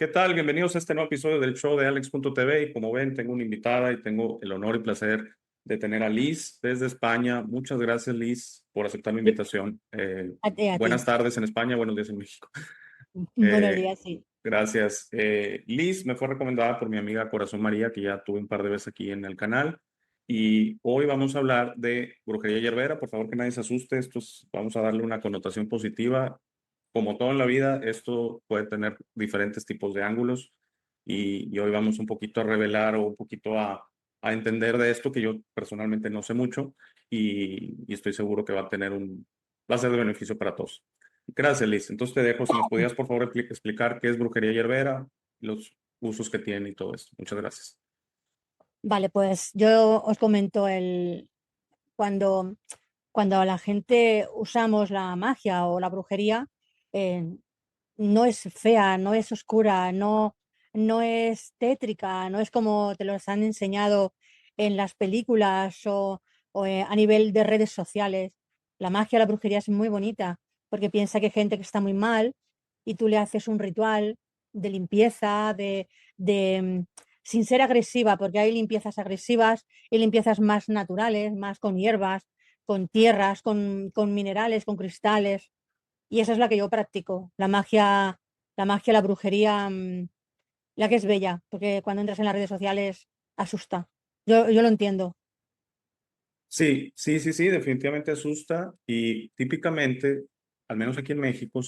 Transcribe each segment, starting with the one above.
¿Qué tal? Bienvenidos a este nuevo episodio del show de Alex.tv. Y como ven, tengo una invitada y tengo el honor y placer de tener a Liz desde España. Muchas gracias, Liz, por aceptar mi Yo- invitación. a ti. Buenas tardes en España, buenos días en México. Buenos Eh, días, sí. gracias. Liz me fue recomendada por mi amiga Corazón María, que ya tuve un par de veces aquí en el canal. Y hoy vamos a hablar de brujería yerbera. Por favor, que nadie se asuste. Vamos a darle una connotación positiva. Como todo en la vida, esto puede tener diferentes tipos de ángulos y hoy vamos un poquito a revelar o un poquito a entender de esto que yo personalmente no sé mucho y estoy seguro que va a ser de beneficio para todos. Gracias, Liz. Entonces te dejo, si nos podías por favor explicar qué es brujería yerbera, los usos que tiene y todo esto. Muchas gracias. Vale, pues yo os comento cuando, cuando la gente usamos la magia o la brujería, eh, no es fea, no es oscura, no es tétrica, no es como te los han enseñado en las películas o a nivel de redes sociales. La magia, la brujería es muy bonita porque piensa que hay gente que está muy mal y tú le haces un ritual de limpieza, sin ser agresiva, porque hay limpiezas agresivas y limpiezas más naturales, más con hierbas, con tierras, con minerales, con cristales. Y esa es la que yo practico, la brujería, la que es bella, porque cuando entras en las redes sociales asusta. Yo lo entiendo. Sí, sí, sí, sí, definitivamente asusta y típicamente, al menos aquí en México,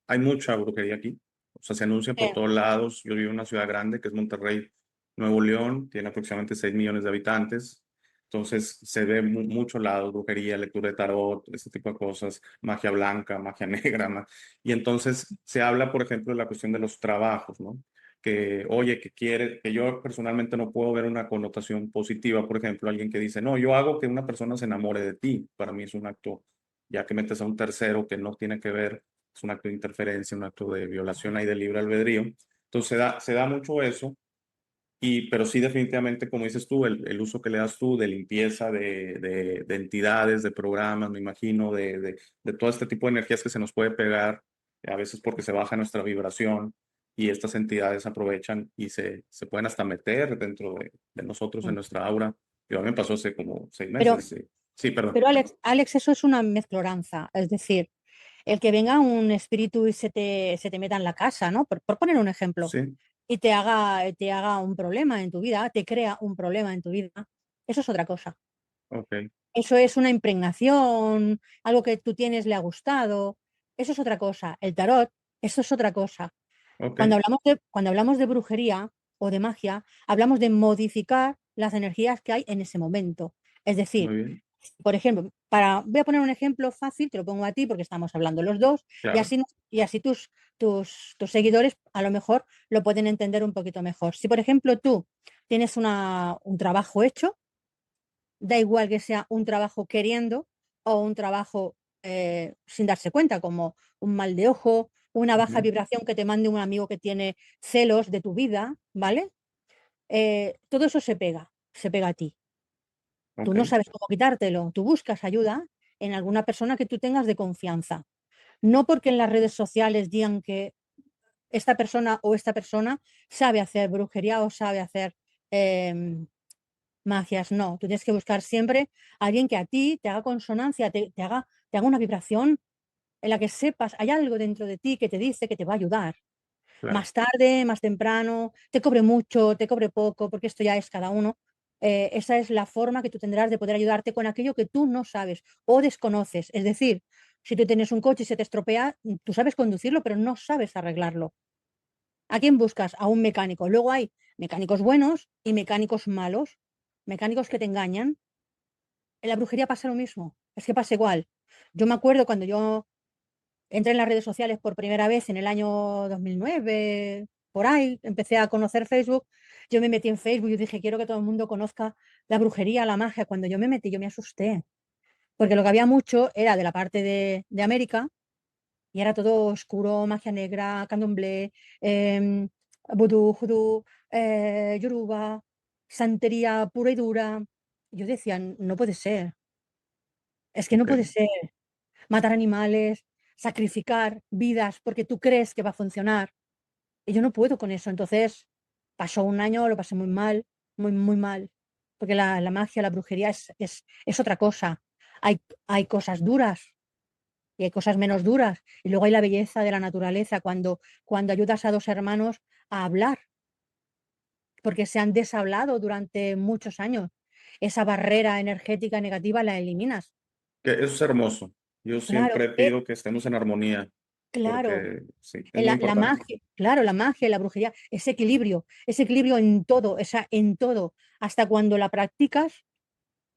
hay mucha brujería aquí, o sea, se anuncia por Eh, todos lados. Yo vivo en una ciudad grande que es Monterrey, Nuevo León, tiene aproximadamente 6 millones de habitantes, entonces se ve mucho lado, brujería, lectura de tarot, este tipo de cosas, magia blanca, magia negra, y entonces se habla, por ejemplo, de la cuestión de los trabajos, ¿no? Que, oye, que yo personalmente no puedo ver una connotación positiva, por ejemplo, alguien que dice, no, yo hago que una persona se enamore de ti, para mí es un acto, ya que metes a un tercero que no tiene que ver, es un acto de interferencia, un acto de violación ahí del libre albedrío. Entonces se da mucho eso, pero sí definitivamente, como dices tú, el uso que le das tú de limpieza de entidades, de programas, me imagino, de todo este tipo de energías que se nos puede pegar, a veces porque se baja nuestra vibración y estas entidades aprovechan y se pueden hasta meter dentro de nosotros, en nuestra aura. Y a mí me pasó hace como 6 meses, Pero, sí. Sí, perdón. pero Alex, eso es una mezcloranza. Es decir, el que venga un espíritu y se te meta en la casa, ¿no? Por poner un ejemplo, Sí, y te haga un problema en tu vida, te crea un problema en tu vida, eso es otra cosa. ok, Eso es una impregnación, algo que tú tienes le ha gustado, eso es otra cosa. El tarot, eso es otra cosa. ok, Cuando hablamos de brujería o de magia, hablamos de modificar las energías que hay en ese momento. Es decir, muy bien, por ejemplo, voy a poner un ejemplo fácil, te lo pongo a ti porque estamos hablando los dos, y claro, así, y así tus seguidores a lo mejor lo pueden entender un poquito mejor. Si, por ejemplo, tú tienes un trabajo hecho, da igual que sea un trabajo queriendo o un trabajo sin darse cuenta, como un mal de ojo, una baja ujú, vibración que te mande un amigo que tiene celos de tu vida, ¿vale? Todo eso se pega a ti. Tú ok, no sabes cómo quitártelo, tú buscas ayuda en alguna persona que tú tengas de confianza. No porque en las redes sociales digan que esta persona sabe hacer brujería o sabe hacer em, magias, no. Tú tienes que buscar siempre a alguien que a ti te haga consonancia, te haga una vibración en la que sepas, hay algo dentro de ti que te dice que te va a ayudar. claro, Más tarde, más temprano, te cobre mucho, te cobre poco, porque esto ya es cada uno. Esa es la forma que tú tendrás de poder ayudarte con aquello que tú no sabes o desconoces. Es decir, si tú tienes un coche y se te estropea, tú sabes conducirlo, pero no sabes arreglarlo. ¿A quién buscas? A un mecánico. Luego hay mecánicos buenos y mecánicos malos, mecánicos que te engañan. En la brujería pasa lo mismo, es que pasa igual. Yo me acuerdo cuando yo entré en las redes sociales por primera vez en el año 2009, por ahí, empecé a conocer Facebook, yo me metí en Facebook y dije: "Quiero que todo el mundo conozca la brujería, la magia". Cuando yo me metí, yo me asusté, porque lo que había mucho era de la parte de América y era todo oscuro, magia negra, candomblé, vudú, judú, yoruba, santería pura y dura. Yo decía: "No puede ser, es que no ok, puede ser". Matar animales, sacrificar vidas porque tú crees que va a funcionar. y yo no puedo con eso. Entonces, pasó un año, lo pasé muy mal, muy, muy mal, porque la magia, la brujería es otra cosa. Hay cosas duras y hay cosas menos duras, y luego hay la belleza de la naturaleza, cuando ayudas a 2 hermanos a hablar, porque se han deshablado durante muchos años. Esa barrera energética negativa la eliminas. Que eso es hermoso. Yo Claro, siempre pido que estemos en armonía, claro. porque sí, es muy La importante. magia, claro, la magia y la brujería, ese equilibrio en todo, o sea, en todo, hasta cuando la practicas,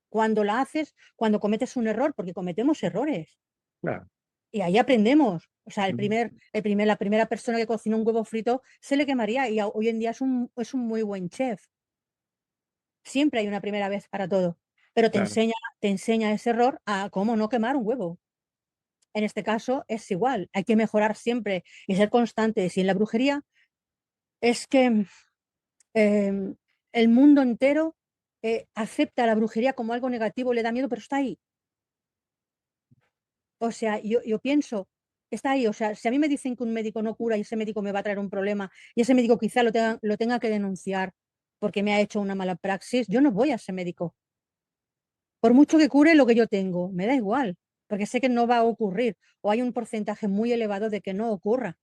cuando la haces, cuando cometes un error, porque cometemos errores Claro. y ahí aprendemos. O sea, Ujú. la primera persona que cocinó un huevo frito se le quemaría y hoy en día es un muy buen chef. Siempre hay una primera vez para todo, pero Claro. te enseña ese error a cómo no quemar un huevo. En este caso es igual, hay que mejorar siempre y ser constantes. Y en la brujería es que Em, el mundo entero, acepta la brujería como algo negativo, le da miedo, pero está ahí. O sea, yo pienso, está ahí. O sea, si a mí me dicen que un médico no cura y ese médico me va a traer un problema y ese médico quizá lo tenga que denunciar porque me ha hecho una mala praxis, yo no voy a ese médico. Por mucho que cure lo que yo tengo, me da igual, porque sé que no va a ocurrir o hay un porcentaje muy elevado de que no ocurra.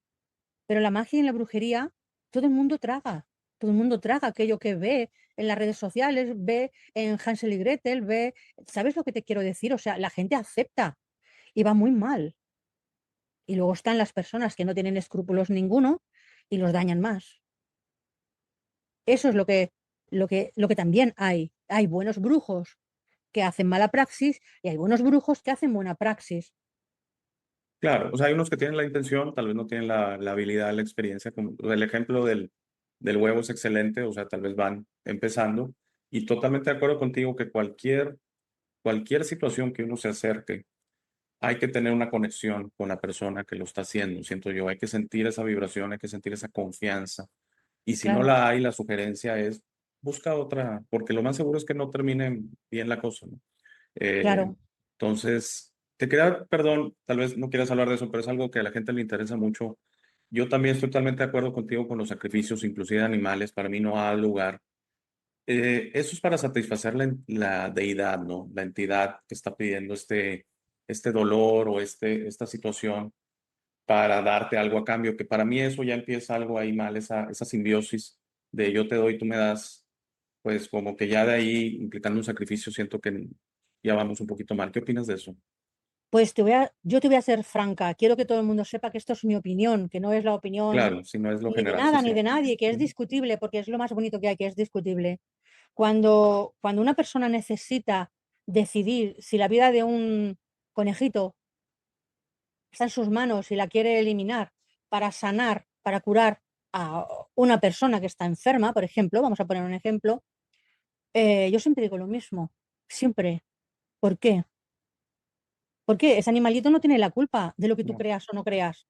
Pero la magia y la brujería, todo el mundo traga. Todo el mundo traga aquello que ve en las redes sociales, ve en Hansel y Gretel, ve. ¿Sabes lo que te quiero decir? O sea, la gente acepta y va muy mal. Y luego están las personas que no tienen escrúpulos ninguno y los dañan más. Eso es lo que también hay. Hay buenos brujos que hacen mala praxis y hay buenos brujos que hacen buena praxis. Claro, o sea, hay unos que tienen la intención, tal vez no tienen la habilidad, la experiencia. Como el ejemplo del huevo es excelente, o sea, tal vez van empezando. Y totalmente de acuerdo contigo que cualquier situación que uno se acerque, hay que tener una conexión con la persona que lo está haciendo, siento yo. Hay que sentir esa vibración, hay que sentir esa confianza. Y si no Claro, la hay, la sugerencia es busca otra, porque lo más seguro es que no termine bien la cosa, ¿no? Eh, claro. entonces, te quería, perdón, tal vez no quieras hablar de eso, pero es algo que a la gente le interesa mucho. Yo también estoy totalmente de acuerdo contigo con los sacrificios, inclusive de animales. Para mí no ha lugar. Eso es para satisfacer la deidad, ¿no? La entidad que está pidiendo este dolor o esta situación para darte algo a cambio, que para mí eso ya empieza algo ahí mal, esa simbiosis de yo te doy, tú me das, pues como que ya de ahí implicando un sacrificio, siento que ya vamos un poquito mal. ¿Qué opinas de eso? Pues yo te voy a ser franca. Quiero que todo el mundo sepa que esto es mi opinión, que no es la opinión Claro, si no es lo ni de general, sí, nada ni sí. de nadie, que es Ujú. discutible, porque es lo más bonito que hay, que es discutible. Cuando una persona necesita decidir si la vida de un conejito está en sus manos y la quiere eliminar para sanar, para curar a una persona que está enferma, por ejemplo, vamos a poner un ejemplo, yo siempre digo lo mismo, siempre. ¿Por qué? Porque ese animalito no tiene la culpa de lo que tú No, creas o no creas.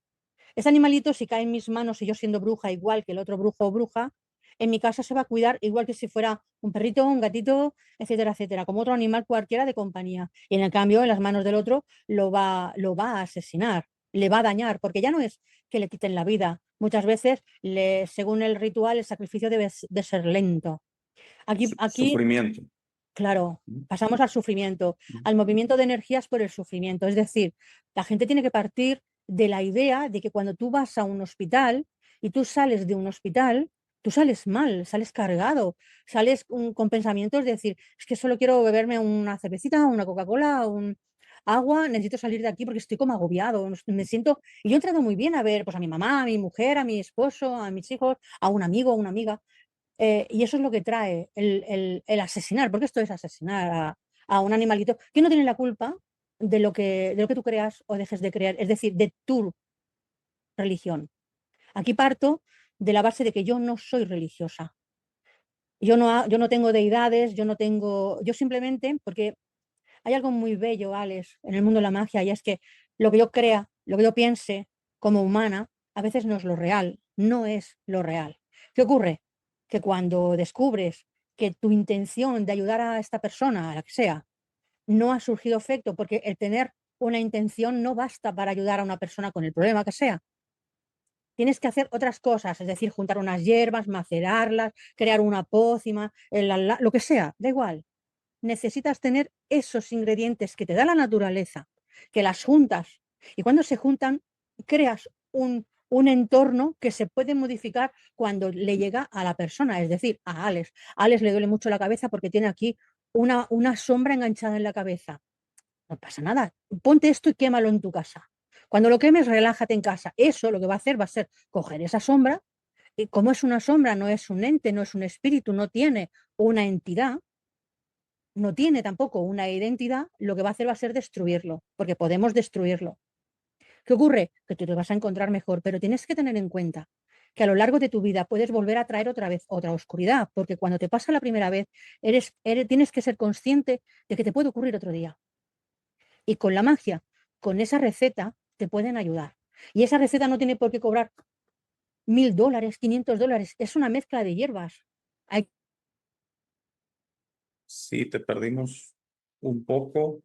Ese animalito, si cae en mis manos y yo siendo bruja, igual que el otro brujo o bruja, en mi casa se va a cuidar igual que si fuera un perrito, un gatito, etcétera, etcétera, como otro animal cualquiera de compañía. Y en el cambio, en las manos del otro, lo va a asesinar, le va a dañar, porque ya no es que le quiten la vida. Muchas veces, según el ritual, el sacrificio debe de ser lento. Aquí sufrimiento. Claro, Ujú. pasamos al sufrimiento, Ujú. al movimiento de energías por el sufrimiento. Es decir, la gente tiene que partir de la idea de que cuando tú vas a un hospital y tú sales de un hospital, tú sales mal, sales cargado, sales con pensamientos de decir, es que solo quiero beberme una cervecita, una Coca-Cola, un agua, necesito salir de aquí porque estoy como agobiado, me siento. Y yo he entrado muy bien a ver pues, a mi mamá, a mi mujer, a mi esposo, a mis hijos, a un amigo, a una amiga. Y eso es lo que trae el asesinar, porque esto es asesinar a un animalito que no tiene la culpa de lo que tú creas o dejes de creer, es decir, de tu religión. Aquí parto de la base de que yo no soy religiosa. Yo no tengo deidades, yo simplemente, porque hay algo muy bello, Alex, en el mundo de la magia, y es que lo que yo crea, lo que yo piense como humana, a veces no es lo real, no es lo real. ¿Qué ocurre? Que cuando descubres que tu intención de ayudar a esta persona, a la que sea, no ha surgido efecto, porque el tener una intención no basta para ayudar a una persona con el problema que sea. Tienes que hacer otras cosas, es decir, juntar unas hierbas, macerarlas, crear una pócima, lo que sea, da igual. Necesitas tener esos ingredientes que te da la naturaleza, que las juntas, y cuando se juntan, creas un entorno que se puede modificar cuando le llega a la persona, es decir, a Alex. A Alex le duele mucho la cabeza porque tiene aquí una sombra enganchada en la cabeza. No pasa nada, ponte esto y quémalo en tu casa. Cuando lo quemes, relájate en casa. Eso lo que va a hacer va a ser coger esa sombra, y como es una sombra, no es un ente, no es un espíritu, no tiene una entidad, no tiene tampoco una identidad, lo que va a hacer va a ser destruirlo, porque podemos destruirlo. ¿Qué ocurre? Que tú te vas a encontrar mejor, pero tienes que tener en cuenta que a lo largo de tu vida puedes volver a traer otra vez otra oscuridad, porque cuando te pasa la primera vez, tienes que ser consciente de que te puede ocurrir otro día. Y con la magia, con esa receta, te pueden ayudar. Y esa receta no tiene por qué cobrar $1000, $500, es una mezcla de hierbas. Hay Sí, te perdimos un poco.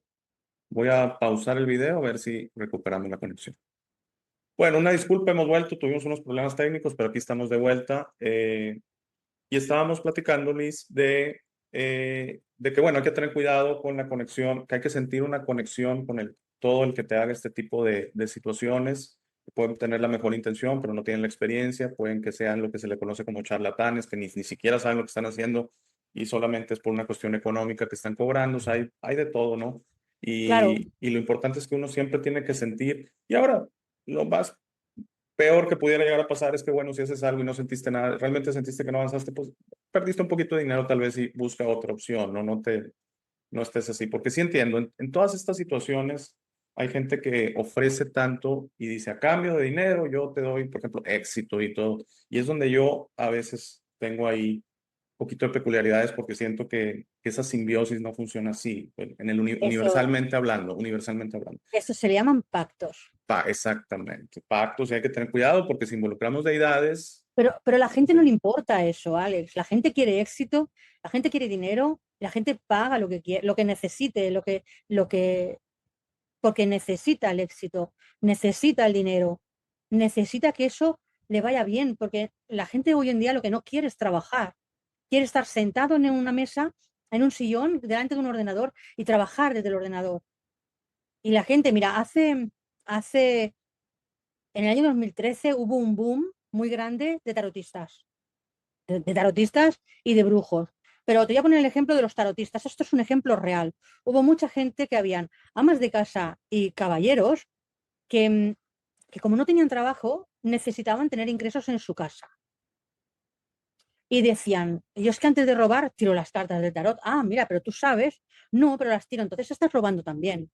Voy a pausar el video a ver si recuperamos la conexión. Bueno, una disculpa, hemos vuelto, tuvimos unos problemas técnicos, pero aquí estamos de vuelta. Y estábamos platicando, Liz, de que, bueno, hay que tener cuidado con la conexión, que hay que sentir una conexión con todo el que te haga este tipo de situaciones. Pueden tener la mejor intención, pero no tienen la experiencia. Pueden que sean lo que se le conoce como charlatanes, que ni siquiera saben lo que están haciendo y solamente es por una cuestión económica que están cobrando. O sea, hay de todo, ¿no? claro, Y lo importante es que uno siempre tiene que sentir. Y ahora, lo más peor que pudiera llegar a pasar es que, bueno, si haces algo y no sentiste nada, realmente sentiste que no avanzaste, pues perdiste un poquito de dinero tal vez y busca otra opción, ¿no? No estés así, porque sí entiendo, en todas estas situaciones hay gente que ofrece tanto y dice, a cambio de dinero yo te doy, por ejemplo, éxito y todo, y es donde yo a veces tengo ahí un poquito de peculiaridades porque siento que esa simbiosis no funciona así, en el eso, universalmente hablando. eso se le llaman pactos. Exactamente. Pactos y hay que tener cuidado porque si involucramos deidades, Pero a la gente no sí, le importa eso, Alex. La gente quiere éxito, la gente quiere dinero, la gente paga lo que quiere, lo que necesite, porque necesita el éxito, necesita el dinero, necesita que eso le vaya bien, porque la gente hoy en día lo que no quiere es trabajar, quiere estar sentado en una mesa, en un sillón, delante de un ordenador y trabajar desde el ordenador. Y la gente, mira, hace, en el año 2013 hubo un boom muy grande de tarotistas, de tarotistas y de brujos. Pero te voy a poner el ejemplo de los tarotistas. Esto es un ejemplo real. Hubo mucha gente que habían amas de casa y caballeros que, que como no tenían trabajo, necesitaban tener ingresos en su casa. Y decían, yo es que antes de robar tiro las cartas del tarot. Ah, mira, pero tú sabes. No, pero las tiro. Entonces estás robando también.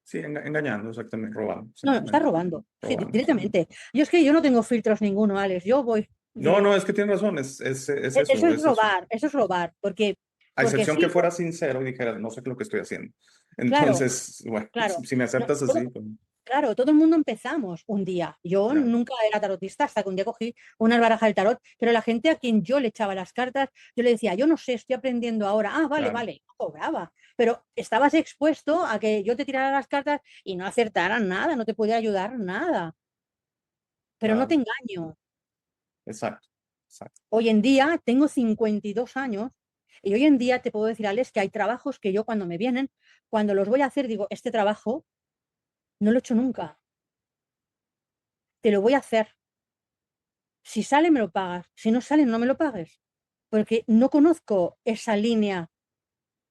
sí, engañando, exactamente, robando, No, no, estás exactamente, robando. Sí, robando, sí. directamente. Yo es que yo no tengo filtros ninguno, Alex. Yo voy No, directo. no, es que tienes razón, es Eso eso, es es eso. robar, eso es robar. A Porque excepción que sí, fuera sincero y dijeras, no sé lo que estoy haciendo. claro, Entonces, bueno, claro. si me No, aceptas así, pues, claro, todo el mundo empezamos un día. Yo claro, nunca era tarotista hasta que un día cogí unas barajas del tarot, pero la gente a quien yo le echaba las cartas, yo le decía, yo no sé, estoy aprendiendo ahora. Ah, vale, claro, vale, no cobraba. Pero estabas expuesto a que yo te tirara las cartas y no acertaran nada, no te podía ayudar nada. Pero no te claro, engaño. exacto, exacto. Hoy en día tengo 52 años y hoy en día te puedo decir, Alex, que hay trabajos que yo cuando me vienen, cuando los voy a hacer, digo, este trabajo no lo he hecho nunca, te lo voy a hacer. Si sale, me lo pagas. Si no sale, no me lo pagues. Porque no conozco esa línea,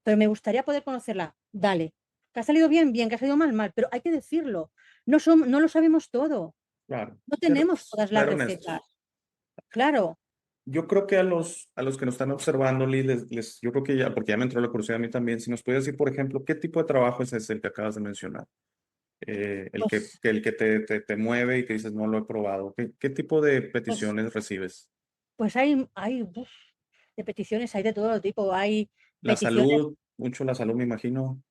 pero me gustaría poder conocerla. Dale. ¿Que ha salido bien? Bien. ¿Que ha salido mal? Mal. Pero hay que decirlo. No lo sabemos todo. Claro, No tenemos todas las ser honestos. recetas. Claro. Yo creo que a los que nos están observando, Liz, yo creo que ya, porque ya me entró la curiosidad a mí también, si nos puedes decir, por ejemplo, ¿qué tipo de trabajo es ese el que acabas de mencionar? Pues, El que te mueve y que dices, no lo he probado. ¿Qué tipo de pues, peticiones recibes? pues hay de peticiones, hay de todo tipo. Hay La peticiones. salud, mucho la salud, me imagino.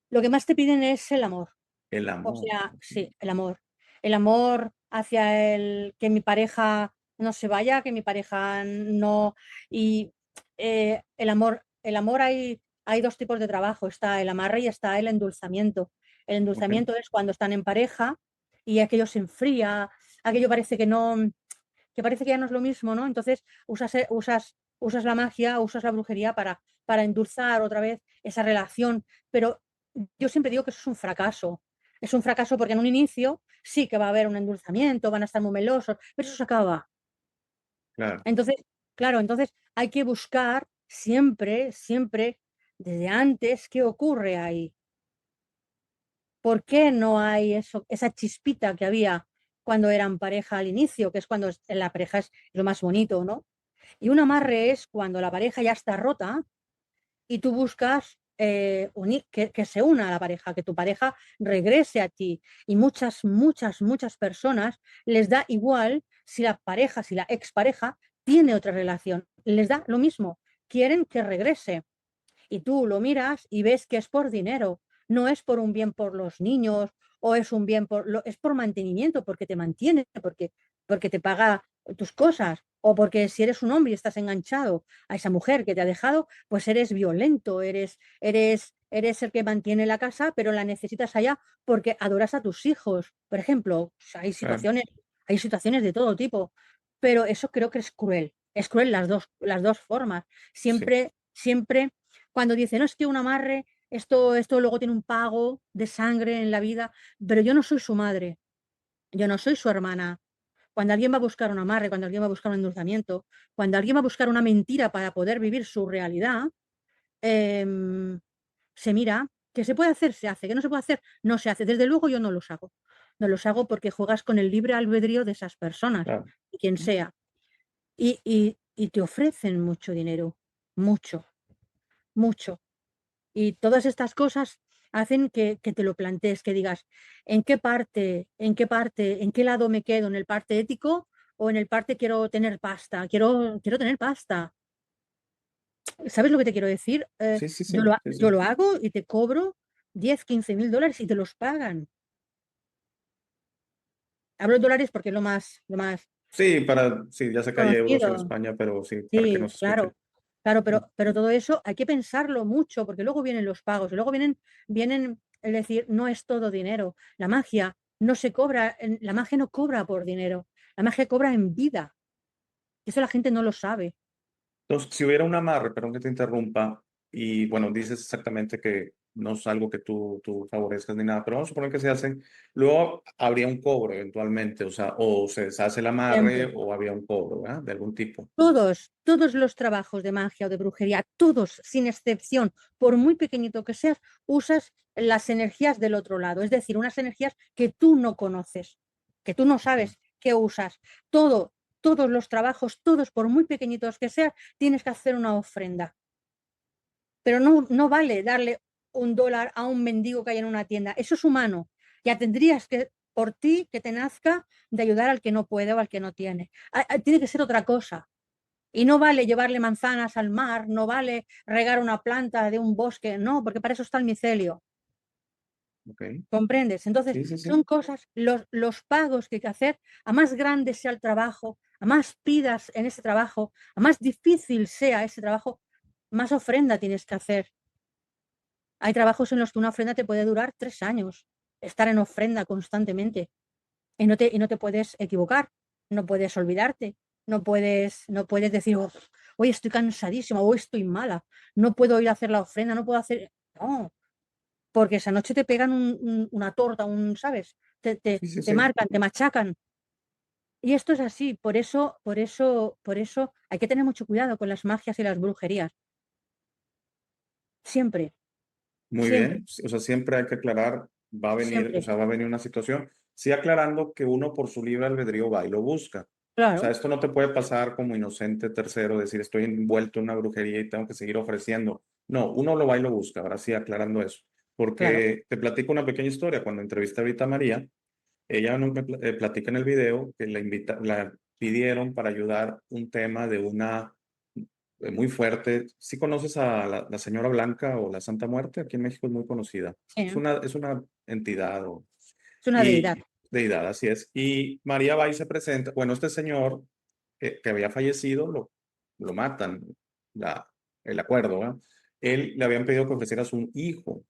Lo que más te piden es el amor. El O amor. sea, sí, el amor. El amor hacia el que mi pareja no se vaya, que mi pareja no. Y el amor hay dos tipos de trabajo, está el amarre y está el endulzamiento. El Ok, endulzamiento es cuando están en pareja y aquello se enfría, aquello parece que parece que ya no es lo mismo, ¿no? Entonces usas la magia, usas la brujería para endulzar otra vez esa relación, pero yo siempre digo que eso es un fracaso. Es un fracaso porque en un inicio sí que va a haber un endulzamiento, van a estar muy melosos, pero eso se acaba. Claro, Entonces, claro, entonces hay que buscar siempre, siempre desde antes qué ocurre ahí. ¿Por qué no hay eso, esa chispita que había cuando eran pareja al inicio, que es cuando la pareja es lo más bonito, ¿no? Y un amarre es cuando la pareja ya está rota y tú buscas que se una a la pareja, que tu pareja regrese a ti. Y muchas, muchas, muchas personas les da igual si la pareja, si la expareja tiene otra relación. Les da lo mismo. Quieren que regrese. Y tú lo miras y ves que es por dinero, no es por un bien por los niños o es un bien es por mantenimiento, porque te mantiene, porque te paga tus cosas o porque si eres un hombre y estás enganchado a esa mujer que te ha dejado, pues eres violento, eres el que mantiene la casa, pero la necesitas allá porque adoras a tus hijos. Por ejemplo, o sea, claro. hay situaciones de todo tipo, pero eso creo que es cruel las dos formas. Sí. Siempre, siempre cuando dice, no, es que un amarre, esto luego tiene un pago de sangre en la vida, pero yo no soy su madre, yo no soy su hermana. Cuando alguien va a buscar un amarre, cuando alguien va a buscar un endulzamiento, cuando alguien va a buscar una mentira para poder vivir su realidad, em, se mira, que se puede hacer, se hace, que no se puede hacer, no se hace. Desde luego yo no los hago. No los hago porque juegas con el libre albedrío de esas personas, Claro. de quien sea. Y te ofrecen mucho dinero, mucho, mucho. Y todas estas cosas hacen que te lo plantees, que digas, en qué lado me quedo? ¿En el parte ético o en el parte quiero tener pasta? Quiero tener pasta. ¿Sabes lo que te quiero decir? Sí, sí, sí, sí, Yo sí. lo hago y te cobro 10, 15 mil dólares y te los pagan. Hablo en dólares porque es lo más Sí, sí, ya sé que hay euros en conocido. España, pero sí, para que Sí, nos escuche. claro, claro, pero todo eso hay que pensarlo mucho, porque luego vienen los pagos, y luego vienen, es decir, no es todo dinero. La magia no se cobra, la magia no cobra por dinero, la magia cobra en vida. Eso la gente no lo sabe. Entonces, si hubiera un amarre, perdón que te interrumpa, y bueno, dices exactamente que no es algo que tú favorezcas ni nada, pero vamos a suponer que se hace, luego habría un cobro eventualmente, o sea, o se deshace el amarre Siempre. o había un cobro, ¿verdad? De algún tipo. Todos los trabajos de magia o de brujería, todos, sin excepción, por muy pequeñito que seas, usas las energías del otro lado, es decir, unas energías que tú no conoces, que tú no Ok. sabes qué usas. Todos los trabajos, todos, por muy pequeñitos que sean, tienes que hacer una ofrenda. Pero no vale darle $1 a un mendigo que hay en una tienda. Eso es humano. Ya tendrías que, por ti, que te nazca de ayudar al que no puede o al que no tiene. Tiene que ser otra cosa. Y no vale llevarle manzanas al mar, no vale regar una planta de un bosque, no, porque para eso está el micelio, Ok. ¿comprendes? Entonces, Sí, sí, son sí. cosas, los pagos que hay que hacer, a más grande sea el trabajo, a más pidas en ese trabajo, a más difícil sea ese trabajo, más ofrenda tienes que hacer. Hay trabajos en los que una ofrenda te puede durar 3 años, estar en ofrenda constantemente. Y no te puedes equivocar, no puedes olvidarte, no puedes decir, "Oh, hoy estoy cansadísima, hoy estoy mala, no puedo ir a hacer la ofrenda, no puedo hacer". No, porque esa noche te pegan una torta, ¿sabes? Sí, sí, Te sí. marcan, te machacan. Y esto es así, por eso hay que tener mucho cuidado con las magias y las brujerías. Siempre, Muy siempre, bien. Sí, o sea, siempre hay que aclarar, va a venir, o siempre. sea, va a venir una situación, sí aclarando que uno por su libre albedrío va y lo busca. O sea, Claro, esto no te puede pasar como inocente tercero, decir estoy envuelto en una brujería y tengo que seguir ofreciendo. No, uno lo va y lo busca, ahora sí aclarando eso. claro. Porque te platico una pequeña historia. Cuando entrevisté ahorita a María, ella no platica en el video que la pidieron para ayudar un tema de una muy fuerte. ¿Sí conoces a la señora Blanca o la Santa Muerte? Aquí en México es muy conocida. Sí, Es una entidad es una deidad. y deidad, así es. Y María va y se presenta. Bueno, este señor que había fallecido lo matan, el acuerdo, ¿verdad? Él le habían pedido que ofrecieras un hijo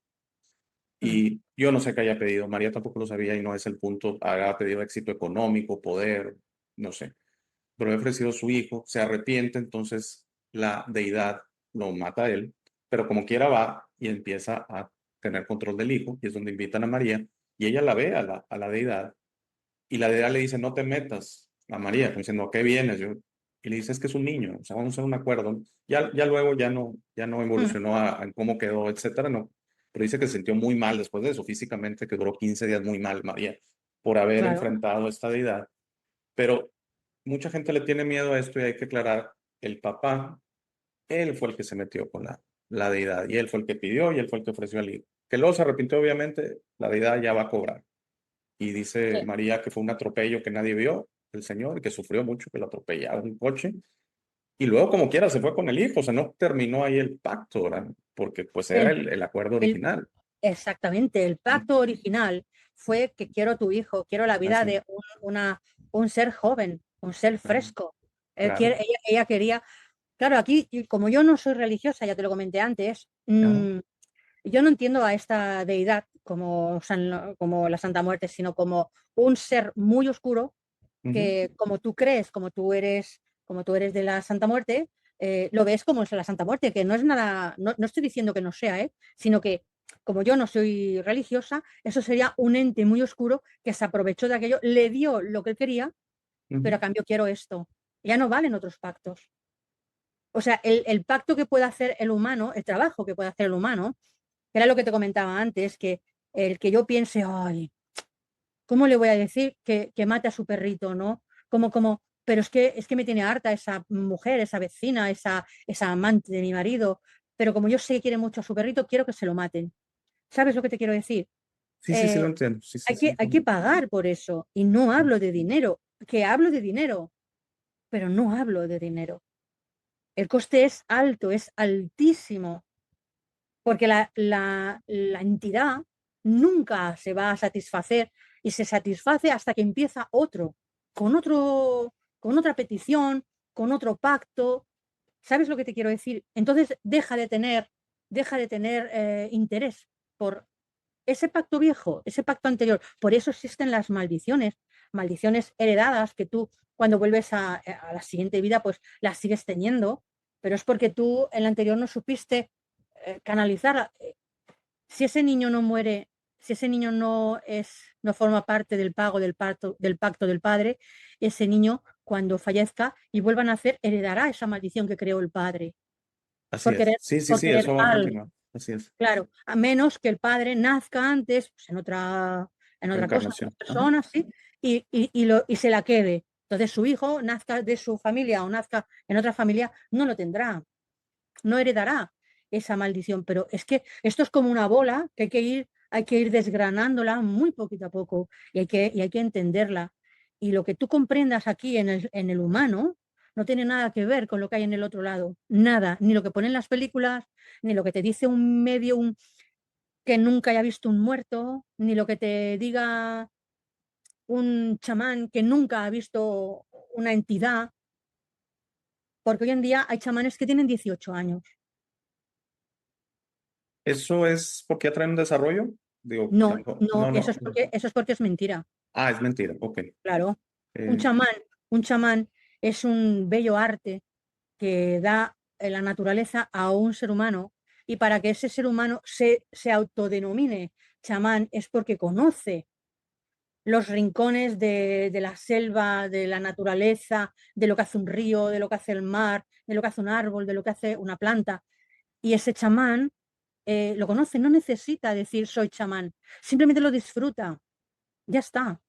mm, Y yo no sé qué haya pedido, María tampoco lo sabía y no es el punto, habrá pedido éxito económico, poder, no sé, pero he ofrecido a su hijo, se arrepiente, entonces la deidad lo mata a él, pero como quiera va y empieza a tener control del hijo, y es donde invitan a María, y ella la ve a la deidad, y la deidad le dice, no te metas a María, como diciendo, ¿a qué vienes? Y le dice, es que es un niño, o sea, vamos a hacer un acuerdo. Ya luego ya no mm, evolucionó a cómo quedó, etcétera, no. Pero dice que se sintió muy mal después de eso, físicamente, que duró 15 días muy mal, María, por haber claro. enfrentado a esta deidad. Pero mucha gente le tiene miedo a esto y hay que aclarar, el papá, él fue el que se metió con la deidad y él fue el que pidió y él fue el que ofreció al hijo. Que luego se arrepintió, obviamente, la deidad ya va a cobrar. Y dice Sí. María que fue un atropello que nadie vio, el señor, y que sufrió mucho, que lo atropellaba un coche. Y luego, como quiera, se fue con el hijo, o sea, no terminó ahí el pacto, ¿verdad? Porque pues era El, el acuerdo el, original. exactamente, el pacto original fue que quiero a tu hijo, quiero la vida Así, de un ser joven, un ser claro, fresco. claro. Ella quería, claro, aquí, como yo no soy religiosa, ya te lo comenté antes, Ajá, yo no entiendo a esta deidad como la Santa Muerte, sino como un ser muy oscuro ujú, que como tú crees, como tú eres de la Santa Muerte, lo ves como es la Santa Muerte, que no es nada, no estoy diciendo que no sea, sino que como yo no soy religiosa, eso sería un ente muy oscuro que se aprovechó de aquello, le dio lo que él quería, pero ujú, a cambio quiero esto. Ya no valen otros pactos. O sea, el pacto que puede hacer el humano, el trabajo que puede hacer el humano, que era lo que te comentaba antes, que el que yo piense, ay, ¿cómo le voy a decir que mate a su perrito, no? Pero es que me tiene harta esa mujer, esa vecina, esa amante de mi marido, pero como yo sé que quiere mucho a su perrito, quiero que se lo maten. ¿Sabes lo que te quiero decir? sí, sí, sí, lo Eh, entiendo. Sí, sí, sí. hay que pagar por eso, y no hablo de dinero, que hablo de dinero, pero no hablo de dinero. El coste es alto, es altísimo, porque la entidad nunca se va a satisfacer y se satisface hasta que empieza otro, con otra petición, con otro pacto. ¿Sabes lo que te quiero decir? Entonces deja de tener interés por ese pacto viejo, ese pacto anterior. Por eso existen las maldiciones, maldiciones heredadas que tú cuando vuelves a la siguiente vida pues las sigues teniendo, pero es porque tú en la anterior no supiste canalizar. Si ese niño no muere, si ese niño no forma parte del pago del pacto del padre, ese niño cuando fallezca y vuelva a nacer heredará esa maldición que creó el padre Así por es. querer, Sí, sí, por sí, querer eso va a algo. continuar. Así es. Claro, a menos que el padre nazca antes, pues, en otra cosa, en otra Reencarnación. Ajá. persona, ¿sí? Y se la quede. Entonces su hijo nazca de su familia o nazca en otra familia, no lo tendrá, no heredará esa maldición. Pero es que esto es como una bola que hay que ir desgranándola muy poquito a poco y hay que entenderla. Y lo que tú comprendas aquí en el humano no tiene nada que ver con lo que hay en el otro lado. Nada, ni lo que ponen las películas, ni lo que te dice un medio que nunca haya visto un muerto, ni lo que te diga un chamán que nunca ha visto una entidad, porque hoy en día hay chamanes que tienen 18 años. ¿Eso es porque atraen un desarrollo? Digo, No, tampoco. no, No, no. eso es porque es mentira. Ah, es mentira. Ok. Claro, un Eh, chamán, un chamán es un bello arte que da la naturaleza a un ser humano y para que ese ser humano se autodenomine chamán es porque conoce los rincones de la selva, de la naturaleza, de lo que hace un río, de lo que hace el mar, de lo que hace un árbol, de lo que hace una planta. Y ese chamán lo conoce, no necesita decir soy chamán, simplemente lo disfruta, ya está,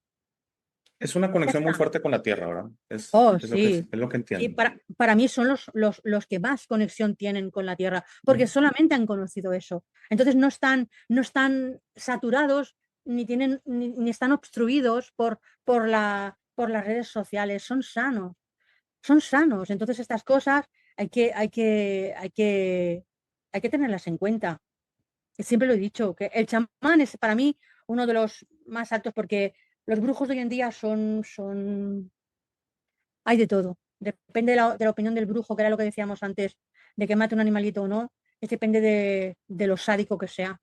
es una ya conexión muy está. fuerte con la tierra, ¿verdad? Oh, Es sí. lo que Sí, entiendo. para mí son los que más conexión tienen con la Tierra, porque Ujú. solamente han conocido eso. Entonces no están saturados ni están obstruidos por las redes sociales, son sanos, son sanos. Entonces estas cosas hay que tenerlas en cuenta. Siempre lo he dicho, que el chamán es para mí uno de los más altos porque los brujos de hoy en día hay de todo. Depende de la opinión del brujo, que era lo que decíamos antes, de que mate un animalito o no, es depende de lo sádico que sea.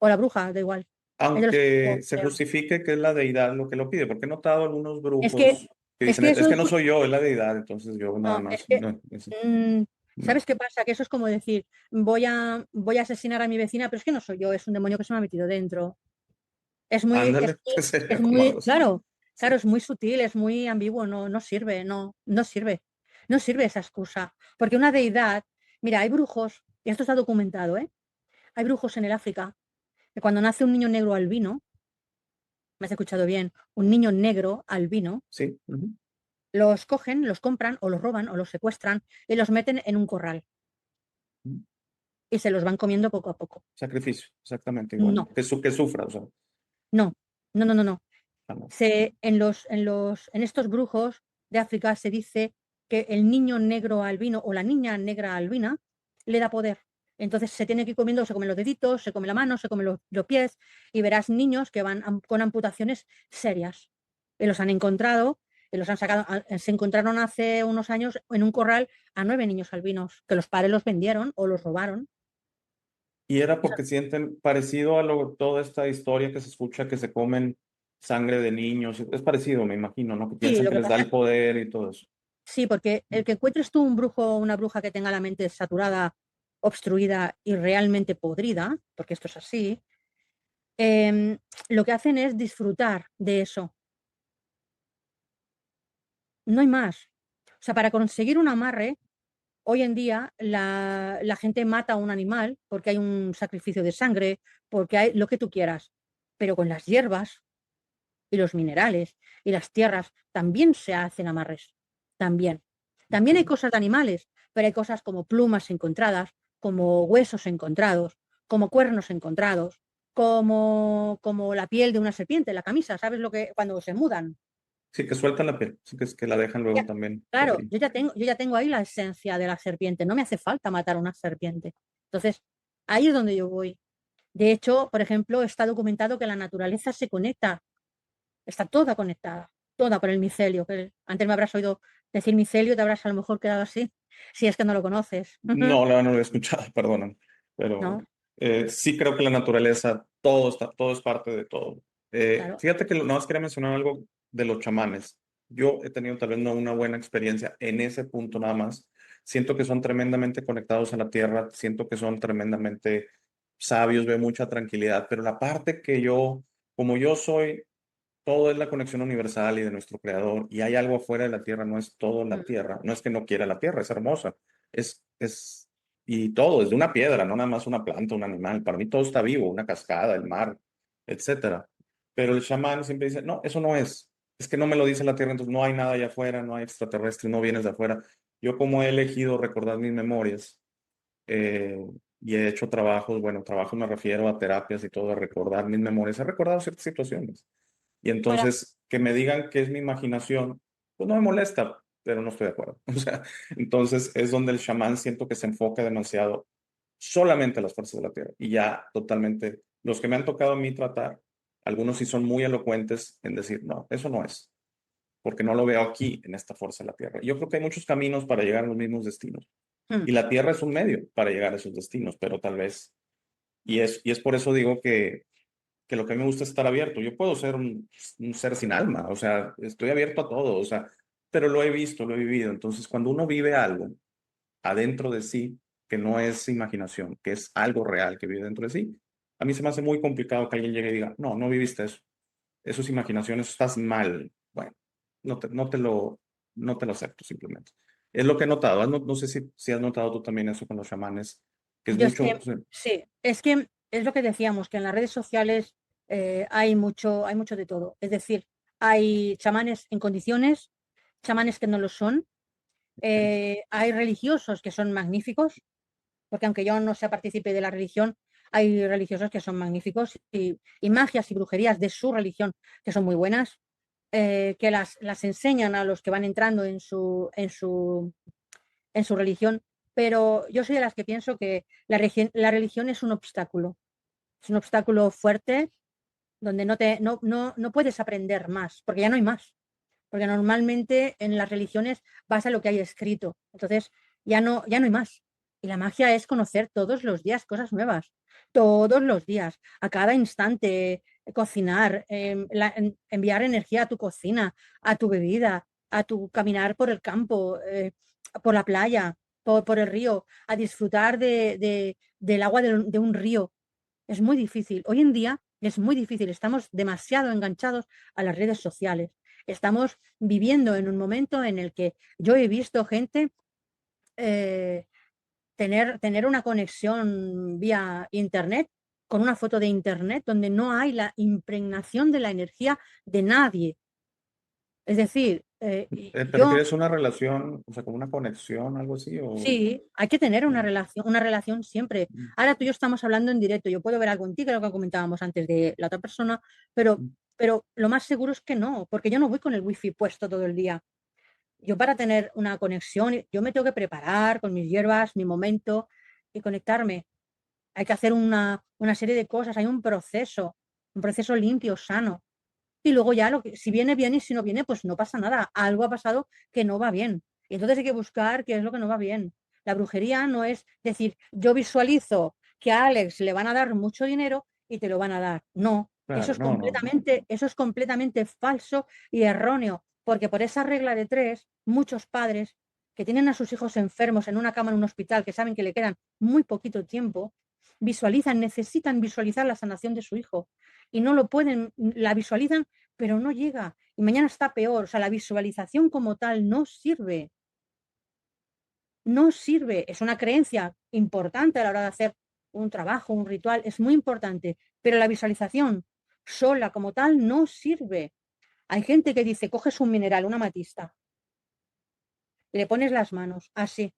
o la bruja, da igual. Es de los que Aunque tengo se idea. justifique que es la deidad lo que lo pide, porque he notado algunos Es que, brujos que es dicen, que es eso que es, no soy yo, es la deidad, entonces yo nada no, es más, que, no, mm, ¿sabes no. qué pasa? Que eso es como decir, voy a asesinar a mi vecina, pero es que no soy yo, es un demonio que se me ha metido dentro. Es muy, es Ándale, muy, sería es como muy, algo así. claro, Sí. claro, es muy sutil, es muy ambiguo, no sirve, no sirve. No sirve esa excusa. Porque una deidad, mira, hay brujos, y esto está documentado, ¿eh? Hay brujos en el África que cuando nace un niño negro albino, me has escuchado bien, un niño negro albino, Sí, ujú. los cogen, los compran o los roban o los secuestran y los meten en un corral y se los van comiendo poco a poco. Sacrificio, exactamente igual. No, Que sufra, o sea, no, no. jamás. En estos brujos de África se dice que el niño negro albino o la niña negra albina le da poder. Entonces se tiene que ir comiendo, se come los deditos, se come la mano, se come los pies y verás niños que van con amputaciones serias. Y los han encontrado, y los han sacado, se encontraron hace unos años en un corral a 9 niños albinos, que los padres los vendieron o los robaron. Y era O sea, porque sienten parecido a toda esta historia que se escucha que se comen sangre de niños. Es parecido, me imagino, ¿no? Que sí, piensan lo que que les da pasa, el poder y todo eso. sí, porque el que encuentres tú un brujo o una bruja que tenga la mente saturada, obstruida y realmente podrida, porque esto es así, lo que hacen es disfrutar de eso. No hay más. O sea, para conseguir un amarre, hoy en día la gente mata a un animal porque hay un sacrificio de sangre, porque hay lo que tú quieras. Pero con las hierbas y los minerales y las tierras también se hacen amarres. También. También hay Ok. cosas de animales, pero hay cosas como plumas encontradas, como huesos encontrados, como cuernos encontrados, como la piel de una serpiente, la camisa, ¿sabes lo que cuando se mudan? Sí, que sueltan la piel, sí, que, es que la dejan luego Ya- también por claro, ahí. yo ya tengo ahí la esencia de la serpiente, no me hace falta matar a una serpiente. Entonces, ahí es donde yo voy. De hecho, por ejemplo, está documentado que la naturaleza se conecta. Está toda conectada, toda por el micelio. Que antes me habrás oído decir micelio, te habrás a lo mejor quedado así, si es que no lo conoces. No, no lo he escuchado, perdón, pero ¿No? sí creo que la naturaleza, todo está, todo es parte de todo. Claro. Fíjate que nada más quería mencionar algo de los chamanes. Yo he tenido tal vez no una buena experiencia en ese punto nada más. Siento que son tremendamente conectados a la tierra, siento que son tremendamente sabios, veo mucha tranquilidad, pero la parte que yo, como yo soy, todo es la conexión universal y de nuestro creador, y hay algo afuera de la tierra, no es todo la Mm, tierra, no es que no quiera la tierra, es hermosa, y todo, es de una piedra, no nada más una planta, un animal, para mí todo está vivo, una cascada, el mar, etcétera. Pero el chamán siempre dice, no, eso no es que no me lo dice la tierra, entonces no hay nada allá afuera, no hay extraterrestre, no vienes de afuera. Yo como he elegido recordar mis memorias, eh, y he hecho trabajos, bueno, trabajos me refiero a terapias y todo, a recordar mis memorias, he recordado ciertas situaciones. Y Para, entonces que me digan que es mi imaginación, pues no me molesta, pero no estoy de acuerdo. O sea, entonces es donde el chamán siento que se enfoca demasiado solamente a las fuerzas de la tierra y ya totalmente, los que me han tocado a mí tratar, algunos sí son muy elocuentes en decir, no, eso no es, porque no lo veo aquí en esta fuerza de la tierra. Yo creo que hay muchos caminos para llegar a los mismos destinos mm, y la tierra es un medio para llegar a esos destinos, pero tal vez, y es por eso digo que lo que a mí me gusta es estar abierto. Yo puedo ser un ser sin alma, o sea, estoy abierto a todo, o sea, pero lo he visto, lo he vivido. Entonces, cuando uno vive algo adentro de sí, que no es imaginación, que es algo real que vive dentro de sí, a mí se me hace muy complicado que alguien llegue y diga, no, no viviste eso, eso es imaginación, eso estás mal. Bueno, no te, no te lo, no te lo acepto simplemente. Es lo que he notado. No sé si has notado tú también eso con los chamanes, que es yo es que, mucho, sí, sí, es que es lo que decíamos, que en las redes sociales hay mucho de todo. Es decir, hay chamanes en condiciones, chamanes que no lo son, hay religiosos que son magníficos, porque aunque yo no sea partícipe de la religión, hay religiosos que son magníficos y magias y brujerías de su religión que son muy buenas, que las enseñan a los que van entrando en su religión, pero yo soy de las que pienso que la religión es un obstáculo fuerte donde no puedes aprender más, porque ya no hay más, porque normalmente en las religiones vas a lo que hay escrito, entonces ya no hay más. Y la magia es conocer todos los días cosas nuevas, todos los días, a cada instante, cocinar, enviar energía a tu cocina, a tu bebida, a tu caminar por el campo, por la playa, por el río, a disfrutar del agua de un río. Es muy difícil. Hoy en día es muy difícil. Estamos demasiado enganchados a las redes sociales. Estamos viviendo en un momento en el que yo he visto gente eh, tener una conexión vía internet, con una foto de internet, donde no hay la impregnación de la energía de nadie. Es decir, ¿Te yo refieres a una relación, o sea, como una conexión, algo así? O... sí, hay que tener Mm, una relación siempre. mm, Ahora tú y yo estamos hablando en directo, yo puedo ver algo en ti, que es lo que comentábamos antes de la otra persona, pero, mm. pero lo más seguro es que no, porque yo no voy con el wifi puesto todo el día. Yo para tener una conexión, yo me tengo que preparar con mis hierbas, mi momento y conectarme. Hay que hacer una serie de cosas, hay un proceso limpio, sano. Y luego ya, si viene bien y si no viene, pues no pasa nada. Algo ha pasado que no va bien. Y entonces hay que buscar qué es lo que no va bien. La brujería no es decir, yo visualizo que a Alex le van a dar mucho dinero y te lo van a dar. No, Claro, no, no. eso es completamente falso y erróneo, porque por esa regla de tres, muchos padres que tienen a sus hijos enfermos en una cama en un hospital, que saben que le quedan muy poquito tiempo, necesitan visualizar la sanación de su hijo y no lo pueden, la visualizan, pero no llega. Y mañana está peor. O sea, la visualización como tal no sirve. No sirve. Es una creencia importante a la hora de hacer un trabajo, un ritual. Es muy importante. Pero la visualización sola como tal no sirve. Hay gente que dice, coges un mineral, una amatista, le pones las manos así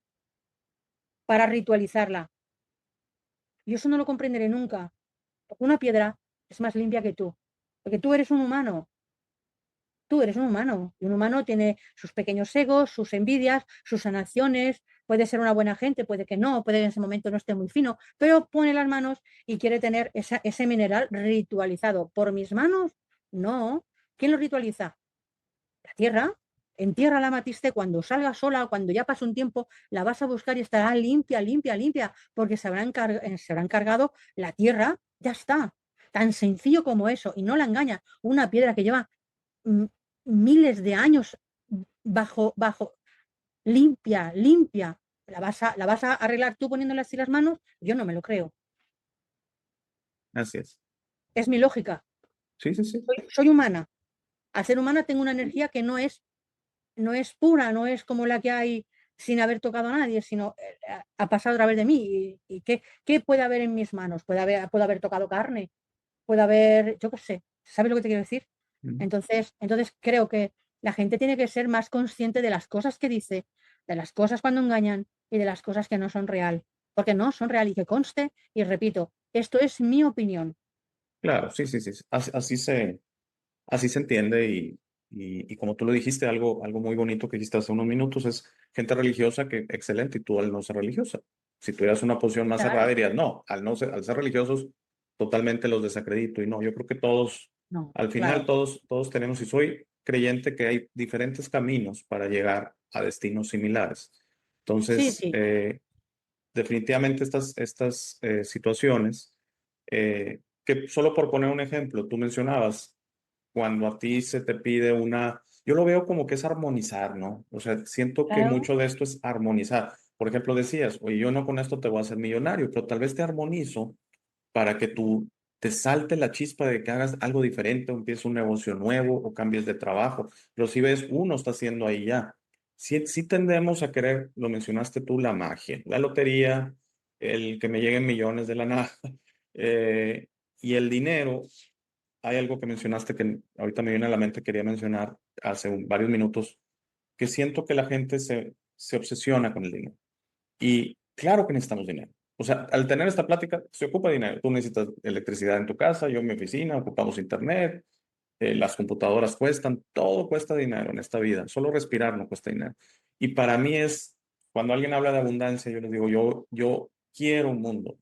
para ritualizarla. Yo eso no lo comprenderé nunca. Porque una piedra es más limpia que tú. Porque tú eres un humano. Tú eres un humano y un humano tiene sus pequeños egos, sus envidias, sus sanaciones, puede ser una buena gente, puede que no, puede que en ese momento no esté muy fino, pero pone las manos y quiere tener ese mineral ritualizado. ¿Por mis manos? No. ¿Quién lo ritualiza? La tierra. Entierra la amatiste cuando salga sola, cuando ya pase un tiempo, la vas a buscar y estará limpia, limpia, limpia, porque se habrá encargado la tierra, ya está. Tan sencillo como eso, y no la engaña. Una piedra que lleva mm, miles de años bajo, limpia, limpia. ¿La vas a arreglar tú poniéndole así las manos? Yo no me lo creo. Así es. Es mi lógica. Sí, sí, sí. Soy humana. Al ser humana tengo una energía que no es pura, no es como la que hay sin haber tocado a nadie, sino ha pasado a través de mí. ¿Y qué puede haber en mis manos? Puede haber tocado carne, puede haber, yo qué sé, ¿sabes lo que te quiero decir? Mm. Entonces creo que la gente tiene que ser más consciente de las cosas que dice, de las cosas cuando engañan y de las cosas que no son real, porque no son real y que conste, y repito, esto es mi opinión. Claro, sí, sí, sí. Así se entiende y como tú lo dijiste, algo muy bonito que dijiste hace unos minutos es gente religiosa que excelente y tú al no ser religiosa. Si tuvieras una posición más cerrada Claro. dirías, no, al ser religiosos totalmente los desacredito y no, yo creo que todos, No, al final claro. todos tenemos, y soy creyente que hay diferentes caminos para llegar a destinos similares. Sí, Entonces, sí. definitivamente estas situaciones, que solo por poner un ejemplo, tú mencionabas, cuando a ti se te pide yo lo veo como que es armonizar, ¿no? O sea, siento que Claro. mucho de esto es armonizar. Por ejemplo, decías, oye, yo no con esto te voy a hacer millonario, pero tal vez te armonizo para que tú te salte la chispa de que hagas algo diferente, o empieces un negocio nuevo o cambies de trabajo. Pero si ves, uno está haciendo ahí ya. Sí, sí tendemos a querer, lo mencionaste tú, la magia, la lotería, el que me lleguen millones de la nada. eh, y el dinero, hay algo que mencionaste que ahorita me viene a la mente, quería mencionar hace varios minutos, que siento que la gente se obsesiona con el dinero. Y claro que necesitamos dinero. O sea, al tener esta plática, se ocupa dinero. Tú necesitas electricidad en tu casa, yo en mi oficina, ocupamos internet, las computadoras cuestan, todo cuesta dinero en esta vida. Solo respirar no cuesta dinero. Y para mí cuando alguien habla de abundancia, yo les digo, yo quiero un mundo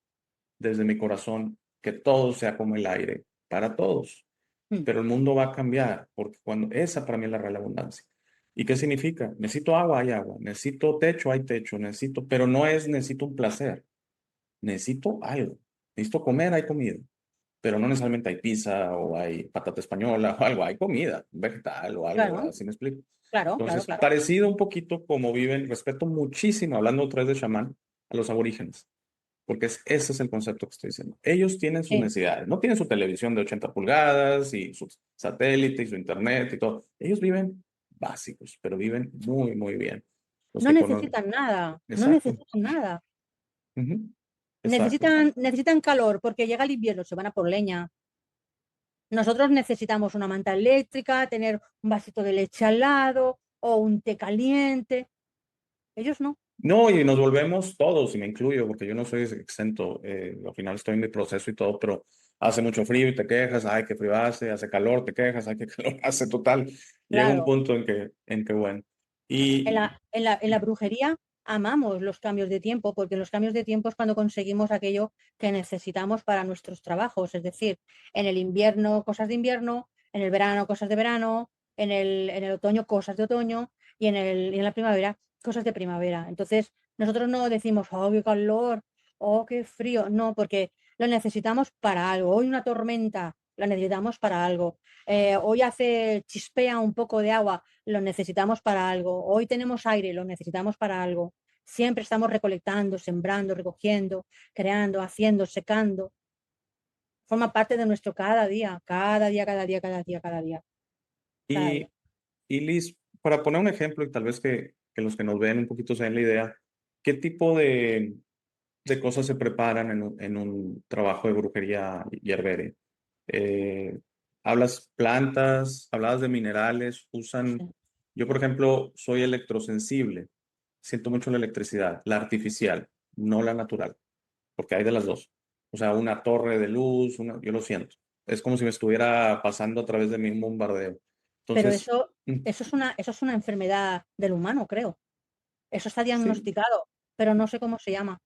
desde mi corazón que todo sea como el aire para todos. Mm. Pero el mundo va a cambiar, porque esa para mí es la real abundancia. ¿Y qué significa? Necesito agua, hay agua. Necesito techo, hay techo. Necesito, pero no es necesito un placer. Necesito algo. Necesito comer, hay comida. Pero no necesariamente hay pizza o hay patata española o algo. Hay comida, un vegetal o algo, Claro, ¿así me explico? claro, claro, Entonces, claro. parecido un poquito como viven, respeto muchísimo, hablando otra vez de chamán, a los aborígenes. Porque ese es el concepto que estoy diciendo. Ellos tienen sus Sí. necesidades. No tienen su televisión de 80 pulgadas y su satélite y su internet y todo. Ellos viven básicos, pero viven muy, muy bien. Los No que conocen. necesitan nada, no Exacto. necesitan nada. Ujú. Exacto. Necesitan calor porque llega el invierno, se van a por leña. Nosotros necesitamos una manta eléctrica, tener un vasito de leche al lado o un té caliente. Ellos no. No, y nos volvemos todos, y me incluyo, porque yo no soy exento. Al final estoy en mi proceso y todo, pero hace mucho frío y te quejas, ay, qué frío hace calor, te quejas, ay, qué calor hace, total. Llega un Claro, punto en que bueno. Y, en la brujería amamos los cambios de tiempo, porque los cambios de tiempo es cuando conseguimos aquello que necesitamos para nuestros trabajos. Es decir, en el invierno, cosas de invierno, en el verano, cosas de verano, en el otoño, cosas de otoño, y en la primavera, cosas de primavera. Entonces, nosotros no decimos, oh, qué calor, oh, qué frío. No, porque lo necesitamos para algo. Hoy una tormenta, lo necesitamos para algo. Hoy chispea un poco de agua, lo necesitamos para algo. Hoy tenemos aire, lo necesitamos para algo. Siempre estamos recolectando, sembrando, recogiendo, creando, haciendo, secando. Forma parte de nuestro cada día, cada día, cada día, cada día, cada día, cada día. y, y Liz, para poner un ejemplo, y tal vez que los que nos ven un poquito se den la idea, ¿qué tipo de cosas se preparan en un trabajo de brujería yerbere? Eh, hablas plantas, hablabas de minerales, usan, Sí. yo por ejemplo soy electrosensible, siento mucho la electricidad, la artificial, no la natural, porque hay de las dos. O sea, una torre de luz, yo lo siento. Es como si me estuviera pasando a través de mí un bombardeo. Pero Entonces, mm, eso es una enfermedad del humano, creo. Eso está sí, diagnosticado, pero no sé cómo se llama.